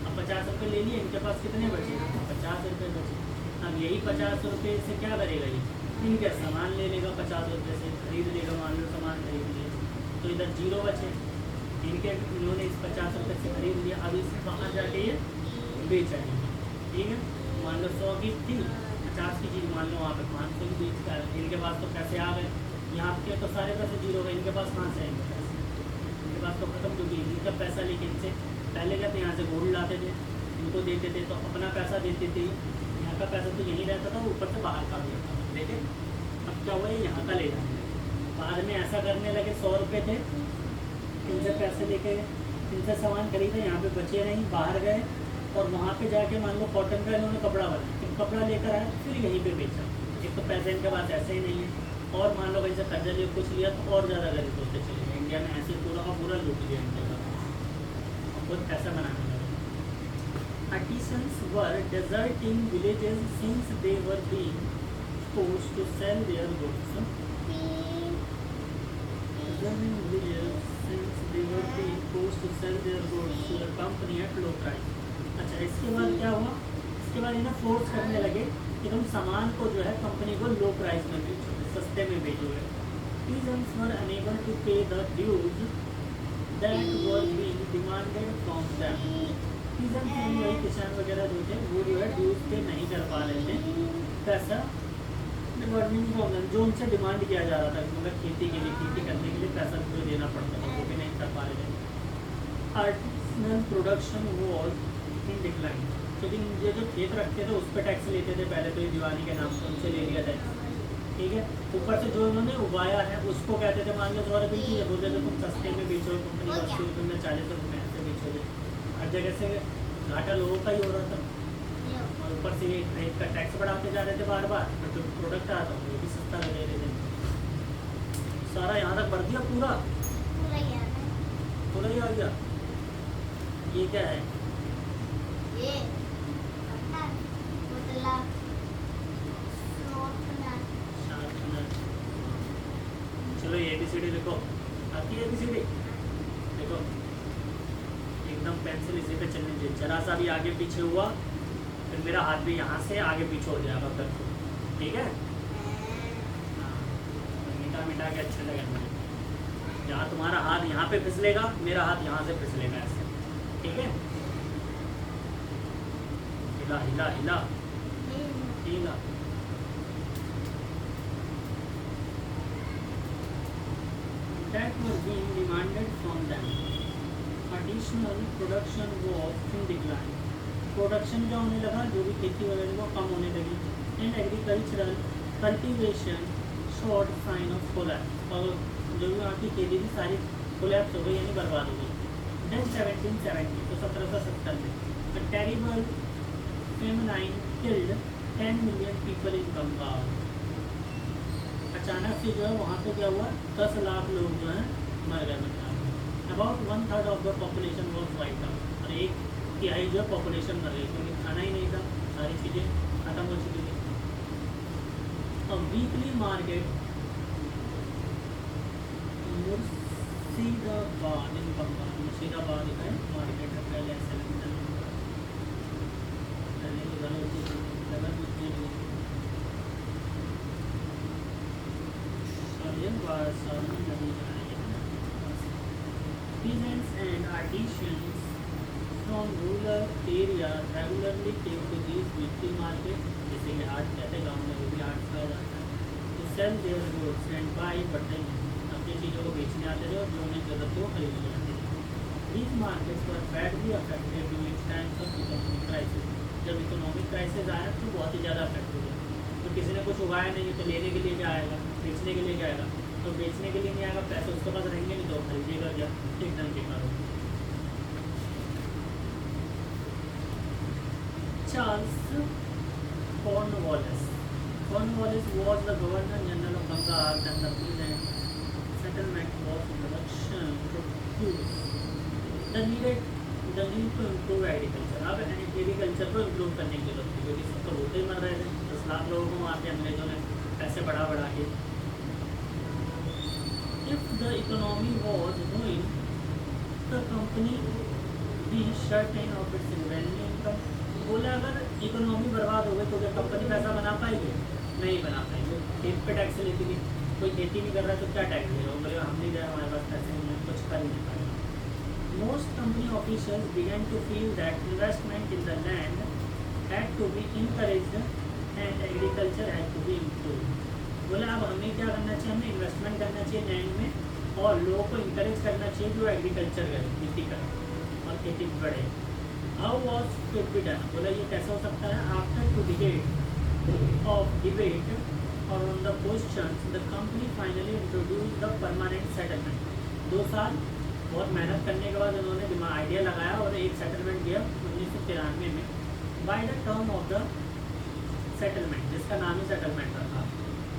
अब 50 रुपये ले लिए, इनके पास कितने बचे, 50 रुपये बचे। अब यही 50 रुपये से क्या करेगा ये, इनका सामान ले लेगा 50 रुपये से, खरीद लेगा, मान लो सामान खरीद लिया तो इधर जीरो बचे, इनके इन्होंने इस 50 रुपये से खरीद लिया। अब इसे बाहर जाके ये बेच आएंगे, ठीक है, मान लो 100 की थी, 50 की चीज़ मान लो वहाँ पे 500 की बेच कर, इनके पास तो पैसे आ गए, यहाँ के तो सारे पैसे जीरो गए, इनके पास कहाँ से आएंगे पैसे, इनके पास तो खत्म, क्योंकि इनका पैसा लेके इनसे पहले क्या थे, यहाँ से गोल्ड लाते थे, इनको देते थे तो अपना पैसा देते थे, यहाँ का पैसा तो यहीं रहता था, ऊपर से बाहर का भी रहता था, ठीक है। अब क्या हुआ, यहाँ का ले जाते बाद में ऐसा करने लगे, 100 रुपये थे, इनसे पैसे लेके इनसे सामान खरीदे, यहाँ पे बचे नहीं, बाहर गए और वहाँ पे जाके मान लो कॉटन का इन्होंने कपड़ा बनाया, फिर कपड़ा लेकर आए, फिर यहीं पे बेचा। एक तो पैसे इनके पास ऐसे ही नहीं है, और मान लो कहीं से कर्जा लिए कुछ लिया तो और ज़्यादा गरीब होते चले गए। इंडिया में ऐसे पूरा का पूरा लूट लिया इंडिया का, बहुत पैसा बनाने लगे। Artisans were deserting villages since they were being forced to sell their goods। Deserting villages since they were being forced to sell their goods to the company at low price। अच्छा, इसके बाद क्या हुआ, इसके बाद इन्हें फोर्स करने लगे कि तुम सामान को जो है कंपनी को लो प्राइस में बेचो, सस्ते में बेचोगे। Peasants were unable to pay the dues that were being demanded from them। Peasants यानी वही किसान वगैरह जो थे वो जो है ड्यूज पे नहीं कर पा रहे थे पैसा, गवर्नमेंट प्रॉब्लम जो उनसे डिमांड किया जा रहा था, मतलब खेती के लिए, खेती करने के लिए पैसा जो देना पड़ता था वो भी नहीं कर पा रहे थे। Artisanal production was in decline, क्योंकि ये जो खेत रखते थे उस पर टैक्स लेते थे पहले, तो ये दिवाली के नाम से उनसे ले लिया टैक्स, ठीक है। ऊपर से जो उन्होंने उगाया है उसको कहते थे, मान लो 100 रुपये की बोलते थे तुम सस्ते में बेचो, कंपनी 80 रुपये में 40 रुपये में ऐसे बेचोगे, हर जगह से घाटा लोगों का ही हो रहा था। और ऊपर से रेट का टैक्स बढ़ाते जा रहे थे बार बार, तो जो प्रोडक्ट आता था वो भी सस्ता ले रहे थे। सारा यहाँ तक बढ़ दिया, पूरा पूरा ही आ गया। ये क्या है, ये चलो ये ABCD लिखो, आती है ABCD देखो, एकदम पेंसिल इसी पे चलनी चाहिए, जरा सा भी आगे पीछे हुआ फिर मेरा हाथ भी यहाँ से आगे पीछे हो जाएगा तब, ठीक है। हाँ, मिटा मिटा के अच्छा लगेगा मुझे, जहाँ तुम्हारा हाथ यहाँ पे फिसलेगा मेरा हाथ यहाँ से फिसलेगा ऐसे, ठीक है। हिला हिला हिला हिला। That was being demanded from them। Additional production was in decline। Production क्या होने लगा, जो भी खेती वगैरह वो कम होने लगी। And agricultural cultivation short sign of collapse, और जो भी वहाँ की खेती थी सारी कोलैप्स हो गई, यानी बर्बाद हो गई। देन 1770, तो 1770 में a terrible famine killed 10 million people in Bengal. अचानक से जो है वहाँ पे क्या हुआ, 10 लाख लोग जो हैं मर गए Bengal. About 1/3 of the population was wiped out, और 1/3 जो है पॉपुलेशन मर गई, क्योंकि खाना ही नहीं था, सारी चीज़ें खत्म हो चुकी थी। अब वीकली मार्केट मुर्शिदाबाद इन बंगाल, मुर्शिदाबाद है मार्केट है, पहले ऐसे लगता है, पहले तो घर होती थी, जगह दूसरी नहीं। parts of peasants and artisans from rural areas regularly came to these weekly markets, जैसे ये हाट कहते हैं गाँव में, वो भी हाट कहा जाता है, to sell their goods and buy what they need, अपनी चीज़ों को बेचने आते थे और जो उन्हें जरूरत हो खरीदने आते थे. These markets were badly affected during times of economic crisis. जब इकोनॉमिक क्राइसिस आया तो बहुत ही ज़्यादा अफेक्ट हो गया. तो किसी ने कुछ उगाया नहीं है तो लेने के लिए जाएगा, बेचने के लिए जाएगा, तो बेचने के लिए नहीं आएगा, पैसे उसके पास रहेंगे नहीं तो खरीदेगा क्या, एकदम बेकार होगा. Charles Cornwallis. Cornwallis was the Governor General of Bengal and the peasant settlement was introduction to the need to improve agriculture. अब एग्रीकल्चर को इम्प्रूव करने की जरूरत थी क्योंकि सब तो भूखे ही मर रहे थे. 10 लाख लोगों को मार के अंग्रेजों ने पैसे बढ़ा के. If the economy was ruined, the company be certain of its revenue income. बोला अगर इकोनॉमी बर्बाद हो गई तो क्या कंपनी पैसा बना पाएगी? नहीं बना पाएगी. खेत पे टैक्स लेती थी, कोई खेती नहीं कर रहा तो क्या टैक्स देगा? बोले हम नहीं दे रहे, हमारे पास पैसे नहीं है, कुछ कर ही नहीं पाएगा. Most company officials began to feel that investment in the land had to be encouraged and agriculture had to be improved. बोला अब हमें क्या करना चाहिए? हमें इन्वेस्टमेंट करना चाहिए लैंड में और लोगों को इंकरेज करना चाहिए जो एग्रीकल्चर करे, खेती करे और खेती बढ़े. How was it be done? बोला ये कैसे हो सकता है? After two decades of debate or on the questions, the company finally introduced the permanent settlement. 2 साल बहुत मेहनत करने के बाद उन्होंने आइडिया लगाया और एक सेटलमेंट दिया 1993 में. By the term of the settlement, जिसका नाम ही सेटलमेंट रखा,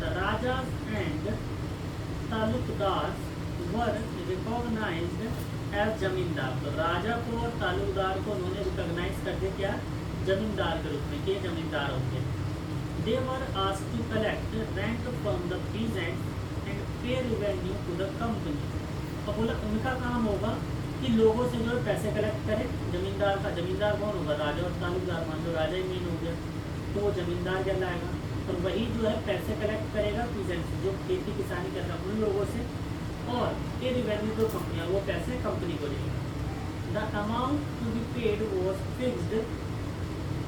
the Rajas and Talukdars were recognized as zamindar. तो राजा को और तालुकदार को उन्होंने रिकॉग्नाइज कर दिया क्या? जमींदार के रूप में, कि जमींदार होंगे. They were asked to collect rent from the peasants and pay revenue to the company. और बोला उनका काम होगा कि लोगों से जो है पैसे कलेक्ट करे. जमींदार का, जमींदार कौन होगा? राजा और तालुकदार. मान लो राजा ही मेन हो गया तो वो जमींदार कहलाएगा. और वही जो है पैसे कलेक्ट करेगा पीजेंट्स, जो खेती किसानी कर रहा है उन लोगों से, और ये रिवेन्यू जो कंपनियाँ वो पैसे कंपनी को देगा. The amount to be paid was fixed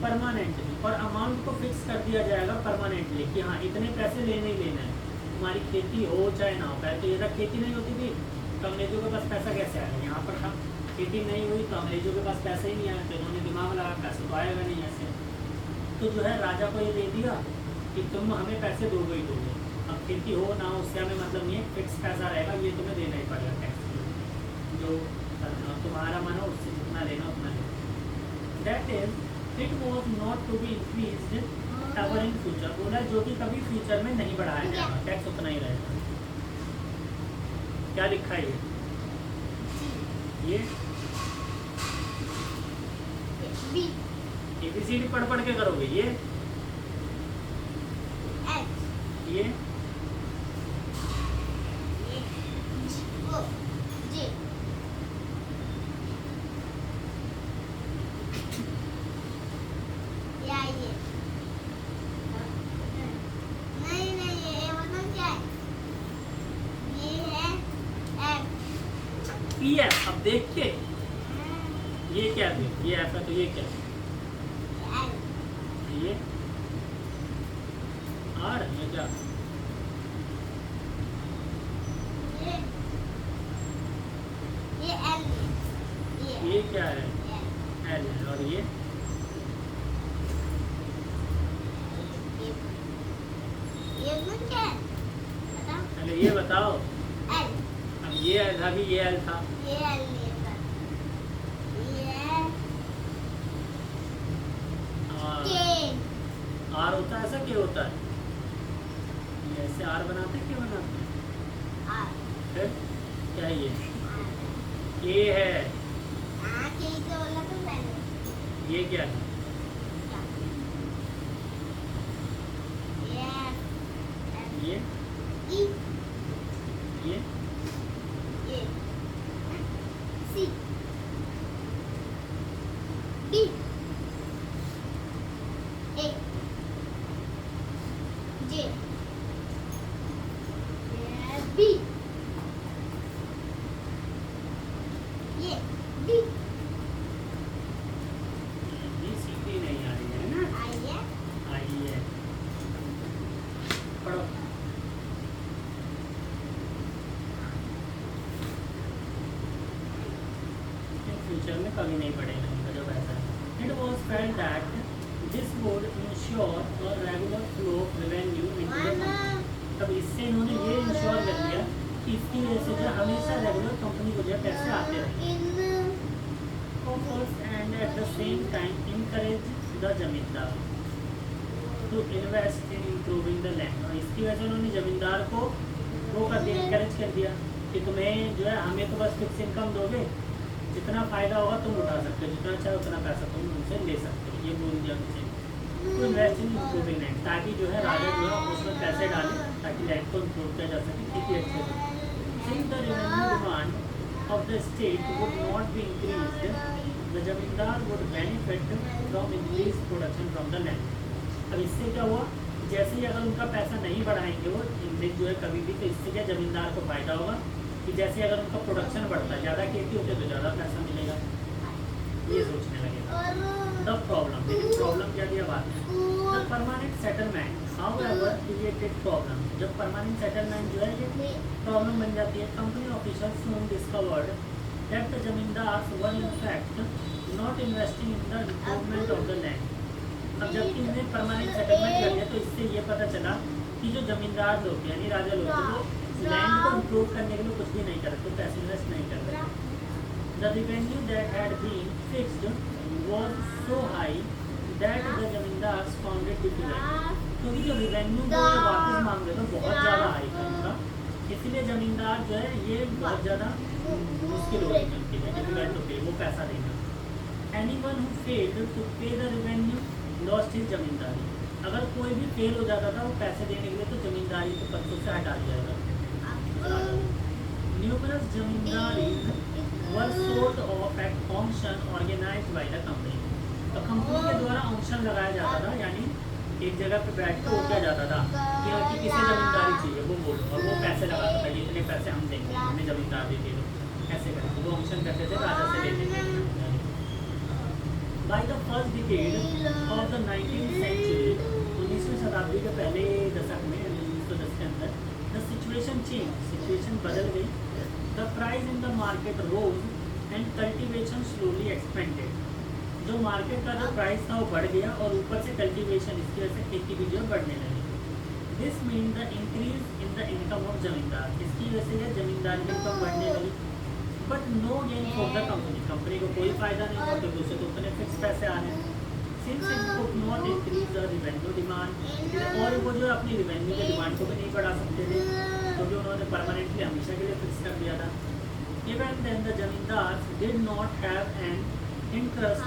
permanently. और अमाउंट को फिक्स कर दिया जाएगा परमानेंटली कि हाँ इतने पैसे लेने ही लेना है, तुम्हारी खेती हो चाहे ना हो. पहले तो ये तक खेती नहीं होती थी तो अंग्रेजों के पास पैसा कैसे आएगा? यहाँ पर था खेती नहीं हुई तो अंग्रेजों के पास पैसे ही नहीं आया, तो इन्होंने दिमाग लगा पैसे तो आएगा नहीं ऐसे. तो जो है राजा को ये दे दिया कि तुम हमें पैसे दोगे ही दोगे. अब खेती हो ना हो उससे हमें मतलब नहीं है, फिक्स पैसा रहेगा, ये तुम्हें देना ही पड़ेगा टैक्स. जो तुम्हारा मन हो उससे जितना लेना उतना लेना. That is it was not to be increased ever in future. बोला जो कि कभी फ्यूचर में नहीं बढ़ाया जाएगा, टैक्स उतना ही रहेगा. क्या लिखा है ये? ABCD पढ़ के करोगे ये PF. अब देख के ये क्या है? ये F है तो ये क्या है? ये R. ये क्या? ये क्या है? L है. और ये क्या है? पहले ये बताओ. L. अब ये L था, अभी ये L था. ये L ये R होता है ऐसा क्या होता है? ये ऐसे R बनाते हैं, क्या बनाते हैं? फिर क्या है ये? ये है. ये क्या है? ये ये बी ये बी बी सी डी नहीं आ रही है ना, आई है आई है। पढ़ो। फ्यूचर में कभी नहीं पढ़ेगा इनका जब ऐसा है। It was felt that this would ensure a regular flow of revenue into the company. तब इससे इन्होंने ये इंश्योर कर दिया कि इसकी वजह से जो हमेशा रेगुलर कंपनी को जो है पैसे आते रहे। इन Offers and at the same time encourage the जमींदार to invest in improving the land. और इसकी वजह से उन्होंने जमींदार को वो कर दिया, encourage कर दिया कि तुम्हें जो है हमें तो बस फिक्स इनकम दोगे, जितना फायदा होगा तुम उठा सकते हो, जितना चाहे उतना पैसा तुम उनसे ले सकते हो, ये बोल दिया मुझे। तो इन्वेस्ट इन इम्प्रूविंग लैंड, ताकि जो है राजा जो है उसमें पैसे डालें ताकि लैंड को इम्प्रूव किया जा सके, खेती अच्छे से। Since the revenue demand of the state would not be increased, the जमींदार would benefit from increased production from the land. अब इससे क्या हुआ, जैसे ही अगर उनका पैसा नहीं बढ़ाएंगे वो इंग्लिश जो है कभी भी, तो इससे क्या जमींदार को फायदा होगा कि जैसे अगर उनका प्रोडक्शन बढ़ता है, ज़्यादा खेती होती है तो ज़्यादा पैसा मिलेगा, ये सोचने लगेगा। द प्रॉब्लम, लेकिन प्रॉब्लम क्या दिया बात है, the permanent settlement however created problem. जब परमानेंट सेटलमेंट जो है ये प्रॉब्लम बन जाती है। Company officers soon discovered that the zamindars were in fact not investing in the improvement of the land. अब जबकि इन्हें परमानेंट सेटलमेंट कर दिया तो इससे ये पता चला कि जो जमींदार लोग यानी राजा लोग वो लैंड को इम्प्रूव करने के लिए कुछ भी नहीं करते, पैसे इन्वेस्ट नहीं करते। The revenue that had been fixed was so high that the zamindars found it difficult, क्योंकि जो रेवेन्यू वो वापस मांग रहे थे बहुत ज़्यादा हाई था उनका, इसीलिए जमींदार जो है ये बहुत ज़्यादा मुश्किल हो रही है उनके लिए, डिफिकल्ट हो गई वो पैसा देना। एनीवन हु फेल्ड टू पे द रेवेन्यू लॉस्ट हिज जमींदारी। अगर कोई भी फेल हो जाता था वो पैसे देने के लिए तो जमींदारी को पत्तों से हटा दिया जाता। Numerous zamindari were sold off at auction organized by the company. तो कंपनी के द्वारा ऑक्शन लगाया जाता था, यानी एक जगह पे बैठ कर वो किया जाता था कि किसे जमींदारी चाहिए वो बोलो, और वो पैसे लगाता था कि इतने पैसे हम देंगे, हमें जमींदारी दे दो, ऐसे करके वो ऑक्शन करते थे, राजा से लेते थे। By the first decade of the 19th century, 19वीं शताब्दी के पहले दशक में 1910 के अंदर द सिचुएशन चेंज, सिचुएशन बदल गई। The price in the market rose and cultivation slowly expanded. जो मार्केट का जो प्राइस था वो बढ़ गया और ऊपर से कल्टीवेशन, इसकी वजह से खेती भी जो बढ़ने लगी। This mean the increase in the income of जमींदार, इसकी वजह से यह जमींदार की इनकम बढ़ने लगी। But no gain for the company, company को कोई फायदा नहीं हुआ क्योंकि उसे तो उतने फिक्स पैसे आ रहे हैं। Since it could not increase the revenue demand, और वो जो अपनी रेवेन्यू की डिमांड को भी नहीं बढ़ा सकते थे क्योंकि उन्होंने परमानेंटली हमेशा के लिए फिक्स कर दिया था। इवन देन द जमींदार did not have an interest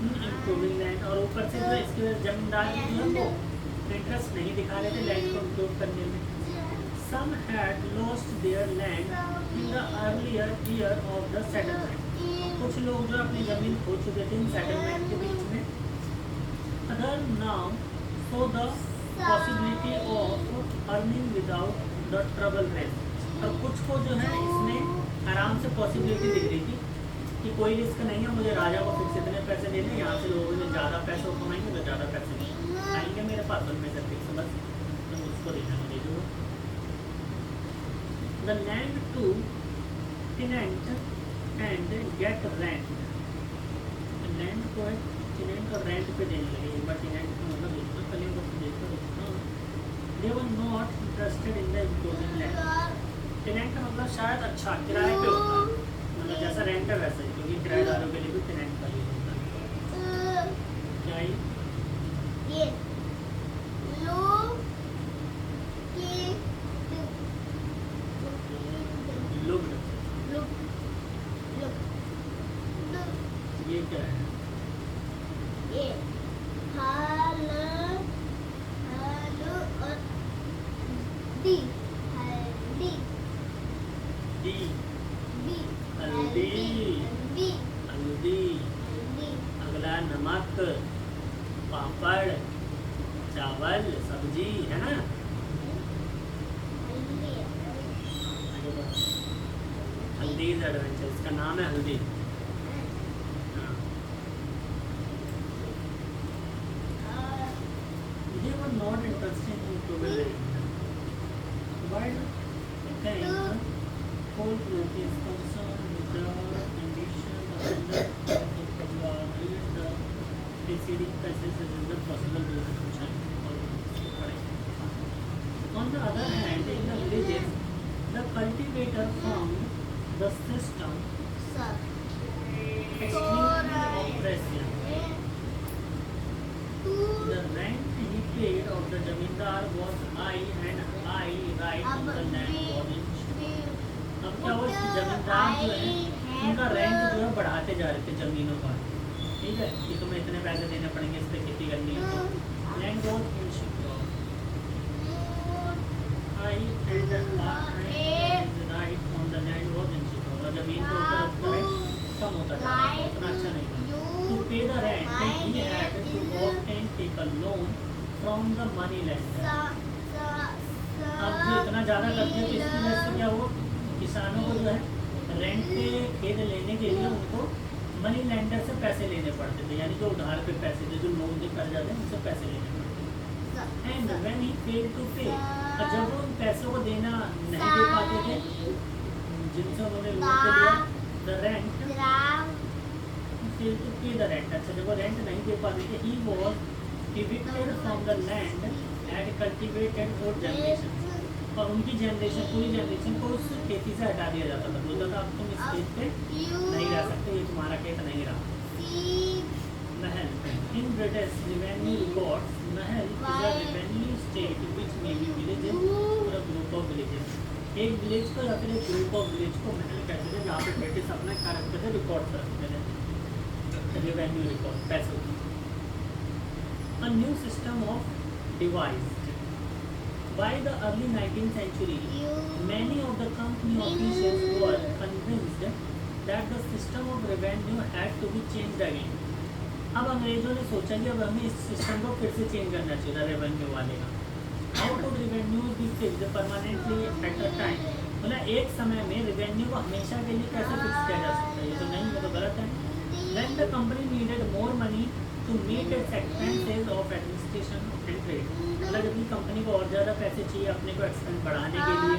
in improving land, और ऊपर से जो इसके जमींदार जो है वो इंटरेस्ट नहीं दिखा रहे थे लैंड को इम्प्रूव करने में। Some had lost their land in the earlier year of the settlement. कुछ लोग जो अपनी जमीन खो चुके थे इन सेटलमेंट के बीच में। Other now saw the possibility of earning without the trouble rate. और कुछ को जो है इसमें आराम से पॉसिबिलिटी दिख रही थी कि कोई रिस्क नहीं है, मुझे राजा को फिक्स इतने पैसे देने, यहाँ से लोगों ने ज़्यादा पैसे कमाएंगे तो ज़्यादा पैसे आएंगे मेरे पास, उनमें से फिक्स बस तो मुझको देना मुझे जो the land to tenant and get rent. Land को है टेनेंट और रेंट पे देने लगे। एक बार टेनेंट का मतलब देखना पहले वो देखो they were not interested in the improving land. Tenant का मतलब शायद अच्छा किराए पे होता है, मतलब जैसा रेंट है वैसे ही, क्योंकि किराएदारों के लिए भी टेनेंट का यूज होता है। क्या ये लोग ये क्या है? ये हाल और डी हल्दी डी डी हल्दी हल्दी हल्दी, अगला नमक, पापड़, चावल, सब्जी है ना। हल्दीज एडवेंचर, इसका नाम है हल्दी। हाँ। They were not interested in Provident. While then Coldbrook is concerned with the condition of the preceding passages in the possible resolution. On the other hand, in the villages, the cultivator found the system सब extremely oppressive. The rent he paid of the zamindar was high and high right on the land was insured. अब क्या हुआ, इसके जमींदार जो है उनका rent जो है बढ़ाते जा रहे थे जमीनों का, ठीक है, कि तुम्हें इतने पैसे देने पड़ेंगे इस पे खेती करनी है, तो land was insecure high and right on the land was insecure, और जमीन के ऊपर उसका राइट कम होता जा रहा था, उतना अच्छा नहीं था। To pay the rent, he had to obtain take a loan from the money lender. अब जो इतना ज़्यादा कर दिया तो इसकी वजह से क्या हुआ, किसानों को जो है रेंट पे खेत लेने के लिए उनको मनी लेंडर से पैसे लेने पड़ते थे, यानी जो उधार पे पैसे थे, जो लोन के कर्ज जाते हैं उनसे पैसे लेने पड़ते थे। And when he failed to pay, और जब वो उन पैसों को देना नहीं दे पाते थे जिनसे उन्होंने लोन पे लिया, the rent failed to pay the rent, अच्छा जब वो रेंट नहीं दे पाते थे, he was evicted from the land and cultivated for generations, और उनकी जनरेशन, पूरी जनरेशन को उस खेती से हटा दिया जाता था, बोलता था अब तुम इस खेत पे नहीं रह सकते, ये तुम्हारा खेत नहीं रहा। महल, in British revenue records, Mahal is a revenue state which may be villages or a group of villages, एक विलेज को या फिर एक ग्रुप ऑफ विलेज को महल कहते थे, जहाँ पे ब्रिटिश अपना कार्य करते थे, रिकॉर्ड रखते थे, revenue record, पैसों की। A new system of devised. By the early 19th century, many of the company officials were convinced that the system of revenue had to be changed again. अब अंग्रेजों ने सोचा कि अब हमें इस सिस्टम को फिर से चेंज करना चाहिए, रेवेन्यू वाले का। How could revenue be fixed permanently at a time? मतलब एक समय में रेवेन्यू को हमेशा के लिए कैसे फिक्स किया जा सकता है, ये तो नहीं, ये तो गलत है। When the company needed more money to meet its expenses of administration and trade, मतलब जब कंपनी को और ज़्यादा पैसे चाहिए अपने को एक्सपेंस बढ़ाने के लिए,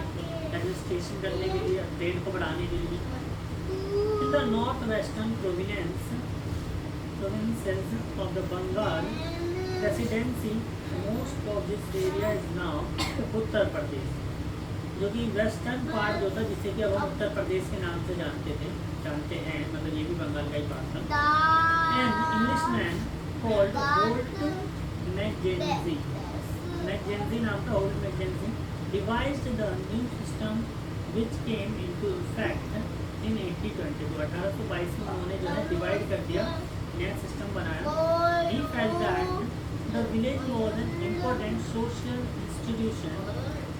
एडमिनिस्ट्रेशन करने के लिए, ट्रेड को बढ़ाने के लिए। In the north western provinces of the Bengal presidency, most of this area is now Uttar Pradesh, जो कि वेस्टर्न पार्ट जो था जिसे कि अब हम उत्तर प्रदेश के नाम से जानते हैं, मतलब ये भी बंगाल का ही पार्ट था। An Englishman called Holt Mackenzie नाम था, Holt Mackenzie, devised the new system which came into effect in 1822, 1822 में उन्होंने जो है डिवाइड कर दिया, नया सिस्टम बनाया। He felt that the village was an important social institution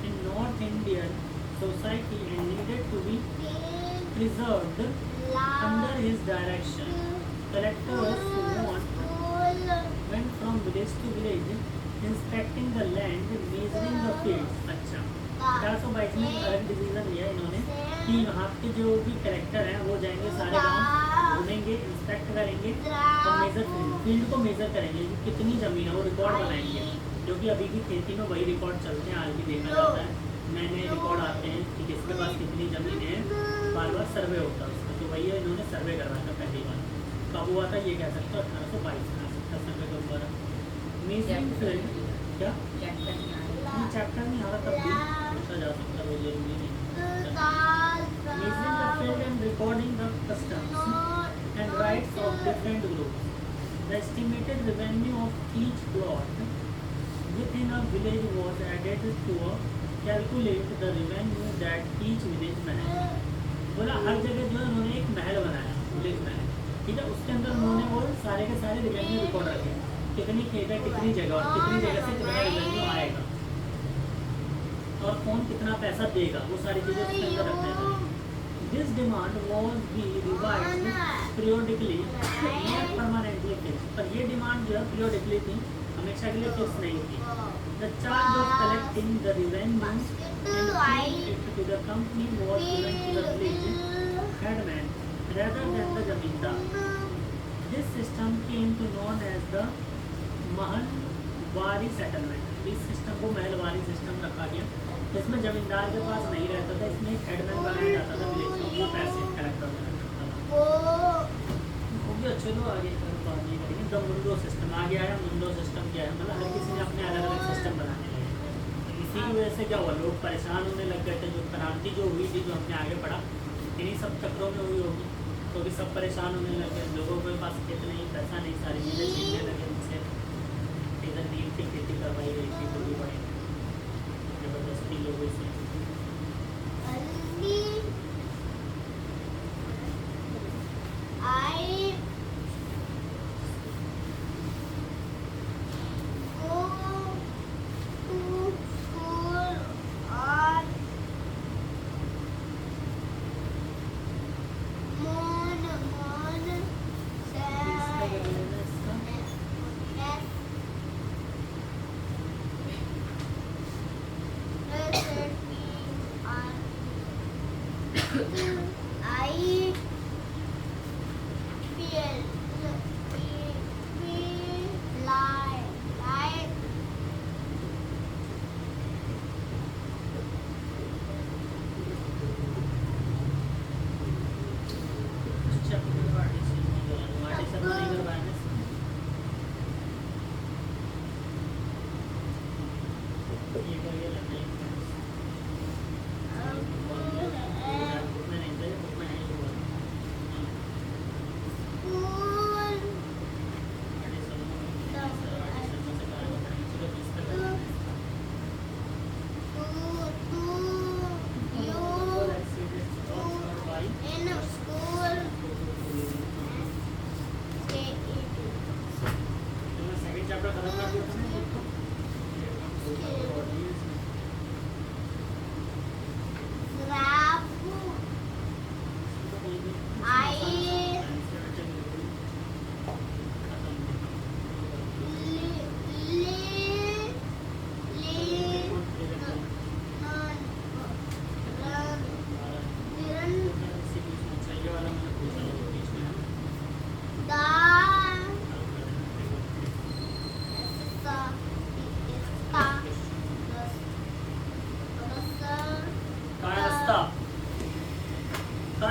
in North Indian society and needed to be preserved under his direction. Collectors went from village to village, inspecting the land, measuring the fields. अच्छा, 1822 में अलग decision लिया इन्होंने कि वहाँ के जो भी कलेक्टर हैं वो जाएंगे सारे गांव घूमेंगे, इंस्पेक्ट करेंगे और फील्ड को मेजर करेंगे कि कितनी ज़मीन है, वो रिकॉर्ड बनाएंगे, जो कि अभी भी खेती में वही रिकॉर्ड चलते हैं, आज भी देखा जाता है, नए नए रिकॉर्ड आते हैं कि किसके पास कितनी ज़मीन है, बार बार सर्वे होता है उसका, तो वही इन्होंने सर्वे करवाया था पहली बार, कब हुआ था ये कह सकते हो 1822 में सर्वे के ऊपर। मेजरिंग फील्ड क्या चैप्टर नहीं आ रहा, तब भी पूछा जा सकता है, वो जरूरी नहीं। Measuring the field and recording the customs and rights of different groups. The estimated revenue of each plot within a village was added to calculate the revenue that each village managed. बोला हर जगह जो है उन्होंने एक महल बनाया, village महल, ठीक है, उसके अंदर उन्होंने वो सारे के सारे रेवेन्यू रिकॉर्ड रखे, कितनी खेत है, कितनी जगह और कितनी जगह से कितना रेवेन्यू आएगा और कौन कितना पैसा देगा, वो सारी चीज़ें उसके अंदर रखने हैं। This demand was be revised periodically, not permanently fixed, पर ये डिमांड जो है periodically थी, हमें परीक्षा के लिए फीस नहीं थी। The charge of collecting the revenue and paying it to the company was given to the village headman rather than the zamindar. This system came to known as the Mahalwari settlement. इस system को Mahalwari system रखा गया। इसमें जमींदार के पास नहीं रहता था, इसमें एक हेडमैन बनाया जाता था विलेज में, वो पैसे कलेक्ट करता था। वो भी अच्छे लोग आगे बात नहीं करेंगे। द मुंडो सिस्टम आगे आया। मुंडो सिस्टम क्या है, मतलब हर किसी ने अपने अलग अलग सिस्टम बनाने लगे। इसी की वजह से क्या हुआ, लोग परेशान होने लग गए थे। जो क्रांति जो हुई थी, जो हमने आगे पढ़ा, इन्हीं सब चक्रों में हुई होगी। तो भी सब परेशान होने लग गए। लोगों के पास खेत नहीं, पैसा नहीं, सारी चीज़ें छीनने लगे उनसे। इधर नील की खेती करवाई गई थी पूरी बड़ी जबरदस्ती लोगों से।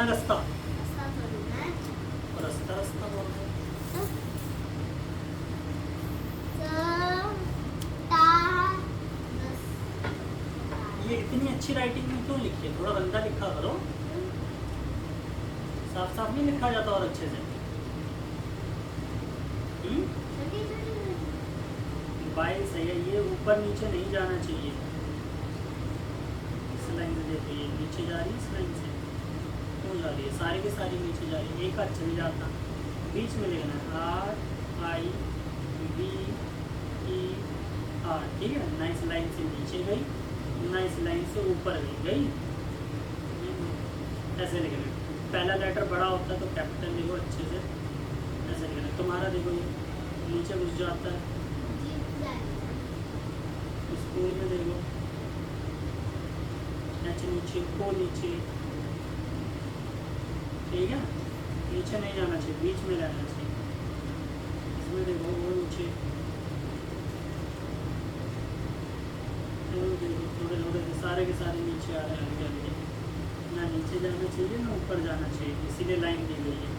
रास्ता रास्ता रास्ता बोल रहे ये इतनी अच्छी राइटिंग में क्यों लिखी है? थोड़ा गंदा लिखा करो, साफ साफ नहीं लिखा जाता और अच्छे से। बाई सही है, ये ऊपर नीचे नहीं जाना चाहिए। इस लाइन से देखो, ये नीचे जा रही है, इस लाइन से क्यों जा रही है? सारी की सारी नीचे जा रही है, एक अच्छा नहीं जाता। बीच में लिखना है RIVER, ठीक है ना? इस लाइन से नीचे गई ना, इस लाइन से ऊपर गई, ऐसे लिखना। पहला लेटर बड़ा होता है तो कैपिटल लिखो अच्छे से, ऐसे लिखना। तुम्हारा देखो ये नीचे घुस जाता है, स्कूल में देखो नीचे को नीचे, ठीक है? नीचे नहीं जाना चाहिए, बीच में रहना चाहिए। इसमें देखो वो नीचे, थोड़े थोड़े सारे के सारे नीचे आ रहे हैं हल्के हल्के। ना नीचे जाना चाहिए ना ऊपर जाना चाहिए, इसीलिए लाइन दी गई है,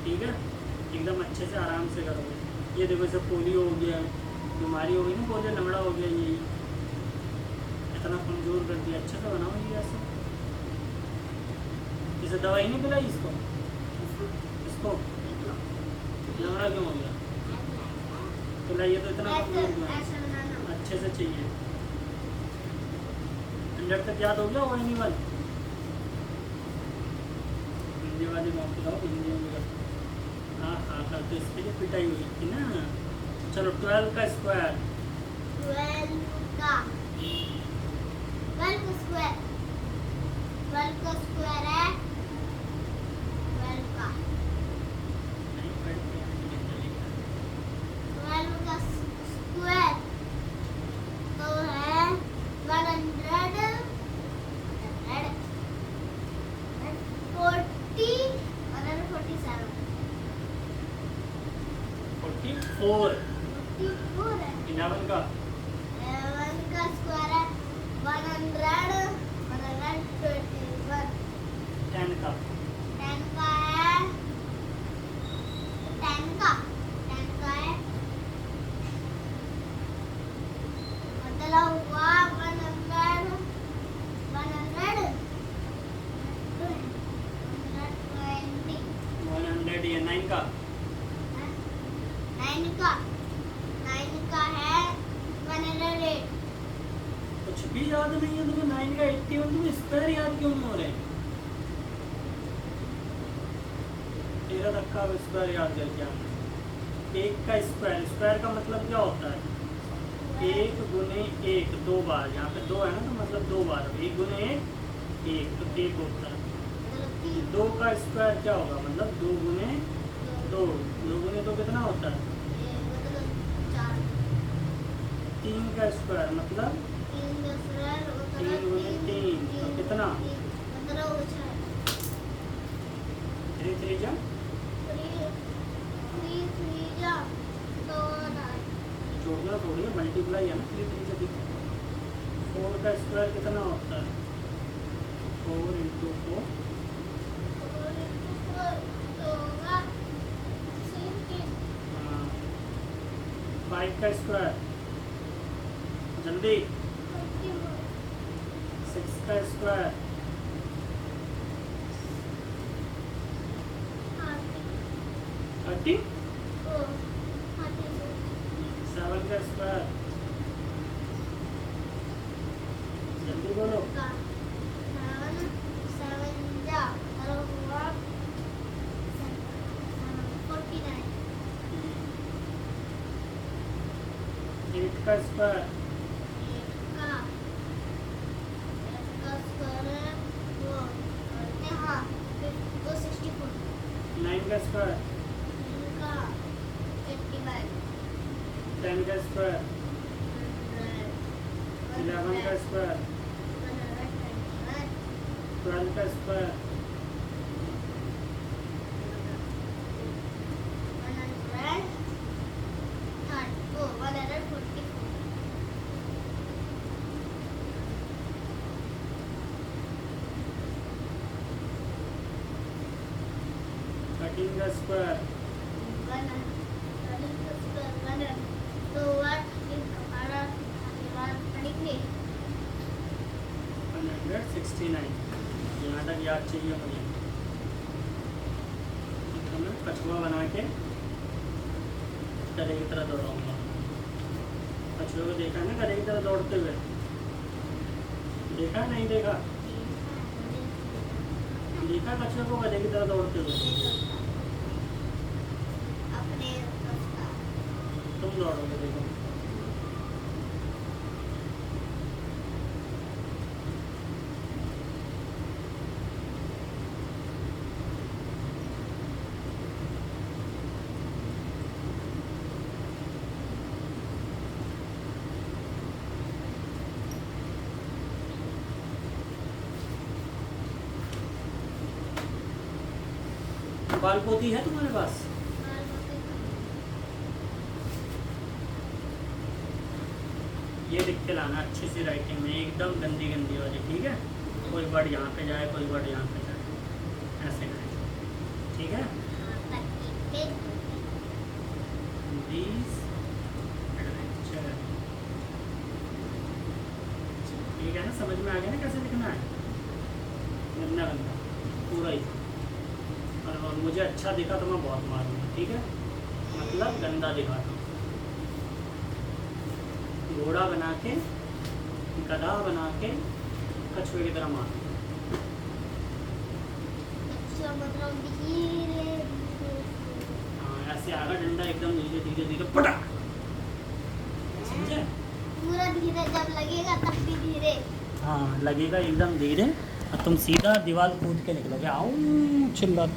ठीक है? एकदम अच्छे से आराम से करोगे। ये देखो जैसे पोलियो हो गया, बीमारी हो गई ना, पोलियो लंगड़ा हो गया, ये इतना कमज़ोर कर दिया। अच्छे से बनाओ ये ऐसे। इसे दवाई नहीं पिलाई इसको लंगड़ा क्यों हो गया? पिलाइए तो इतना कमज़ोर क्यों? अच्छे से चाहिए। 100 तक याद हो गया वो एनिमल? हिंदी वाली मौत पिलाओ, हिंदी में हाँ कल तो इसके लिए पिटाई हुई थी ना। चलो 12 का स्क्वायर, 12 का स्क्वायर है 12 का। नहीं पढ़ के 12 का स्क्वायर 4 4 है। 11 का 11 का स्क्वायर है 100 121। 10 का 10 का है 10 का है मतलब हुआ 100 120। 100 या 9 का 9 का है 108। कुछ भी याद नहीं है तुम्हें? 9 का 81 तुम्हें स्क्वायर याद क्यों नहीं हो रहे? 13 तक का स्क्वायर याद करके आना। 1 का स्क्वायर का मतलब क्या होता है? 1 गुने 1 2 बार, यहाँ पे 2 है ना तो मतलब 2 बार 1 गुने 1 1 तो 1 होता है। 2 का स्क्वायर क्या होगा? मतलब 2 गुने 2 कितना होता है? 3 का स्क्वायर मतलब 3 गुने 3 तो कितना? 3 3 जा जोड़ना थोड़ी है, मल्टीप्लाई है ना। 3 3 से 4 का स्क्वायर कितना होता है? 4 इंटू 4 5 का स्क्वायर जल्दी 6 का स्क्वायर 30 7 का स्क्वायर जल्दी बोलो 8 का स्क्वायर 9 का स्क्वायर 10 का स्क्वायर 11 का स्क्वायर 12 का स्क्वायर 13 का स्क्वायर 169। यहाँ तक याद चाहिए मुझे। तो मैं कछुआ बना के गधे की तरह दौड़ाऊंगा। कछुए को देखा है ना गधे की तरह दौड़ते हुए? देखा नहीं देखा? देखा कछुए को गधे की तरह दौड़ते हुए? तुम दौड़ोगे देखो। बाल पोती है तुम्हारे पास? ये लिख के लाना अच्छी सी राइटिंग में, एकदम गंदी गंदी वाली, ठीक है? कोई वर्ड यहाँ पे जाए, कोई वर्ड यहाँ पे जाए, ऐसे करें, ठीक है? These adventure, ठीक है ना? समझ में आ गया ना कैसे लिखना है? गंदा गंदा पूरा ही। और मुझे अच्छा दिखा तो मैं बहुत मारूंगा, ठीक है? मतलब गंदा दिखाता हूँ। घोड़ा बना के, गधा बना के कछुए की तरह मार। हाँ ऐसे आगा डंडा एकदम धीरे धीरे धीरे पटक, समझे? पूरा धीरे जब लगेगा तब भी धीरे। हाँ लगेगा एकदम धीरे और तुम सीधा दीवार कूद के निकलोगे, आऊं चिल्ला।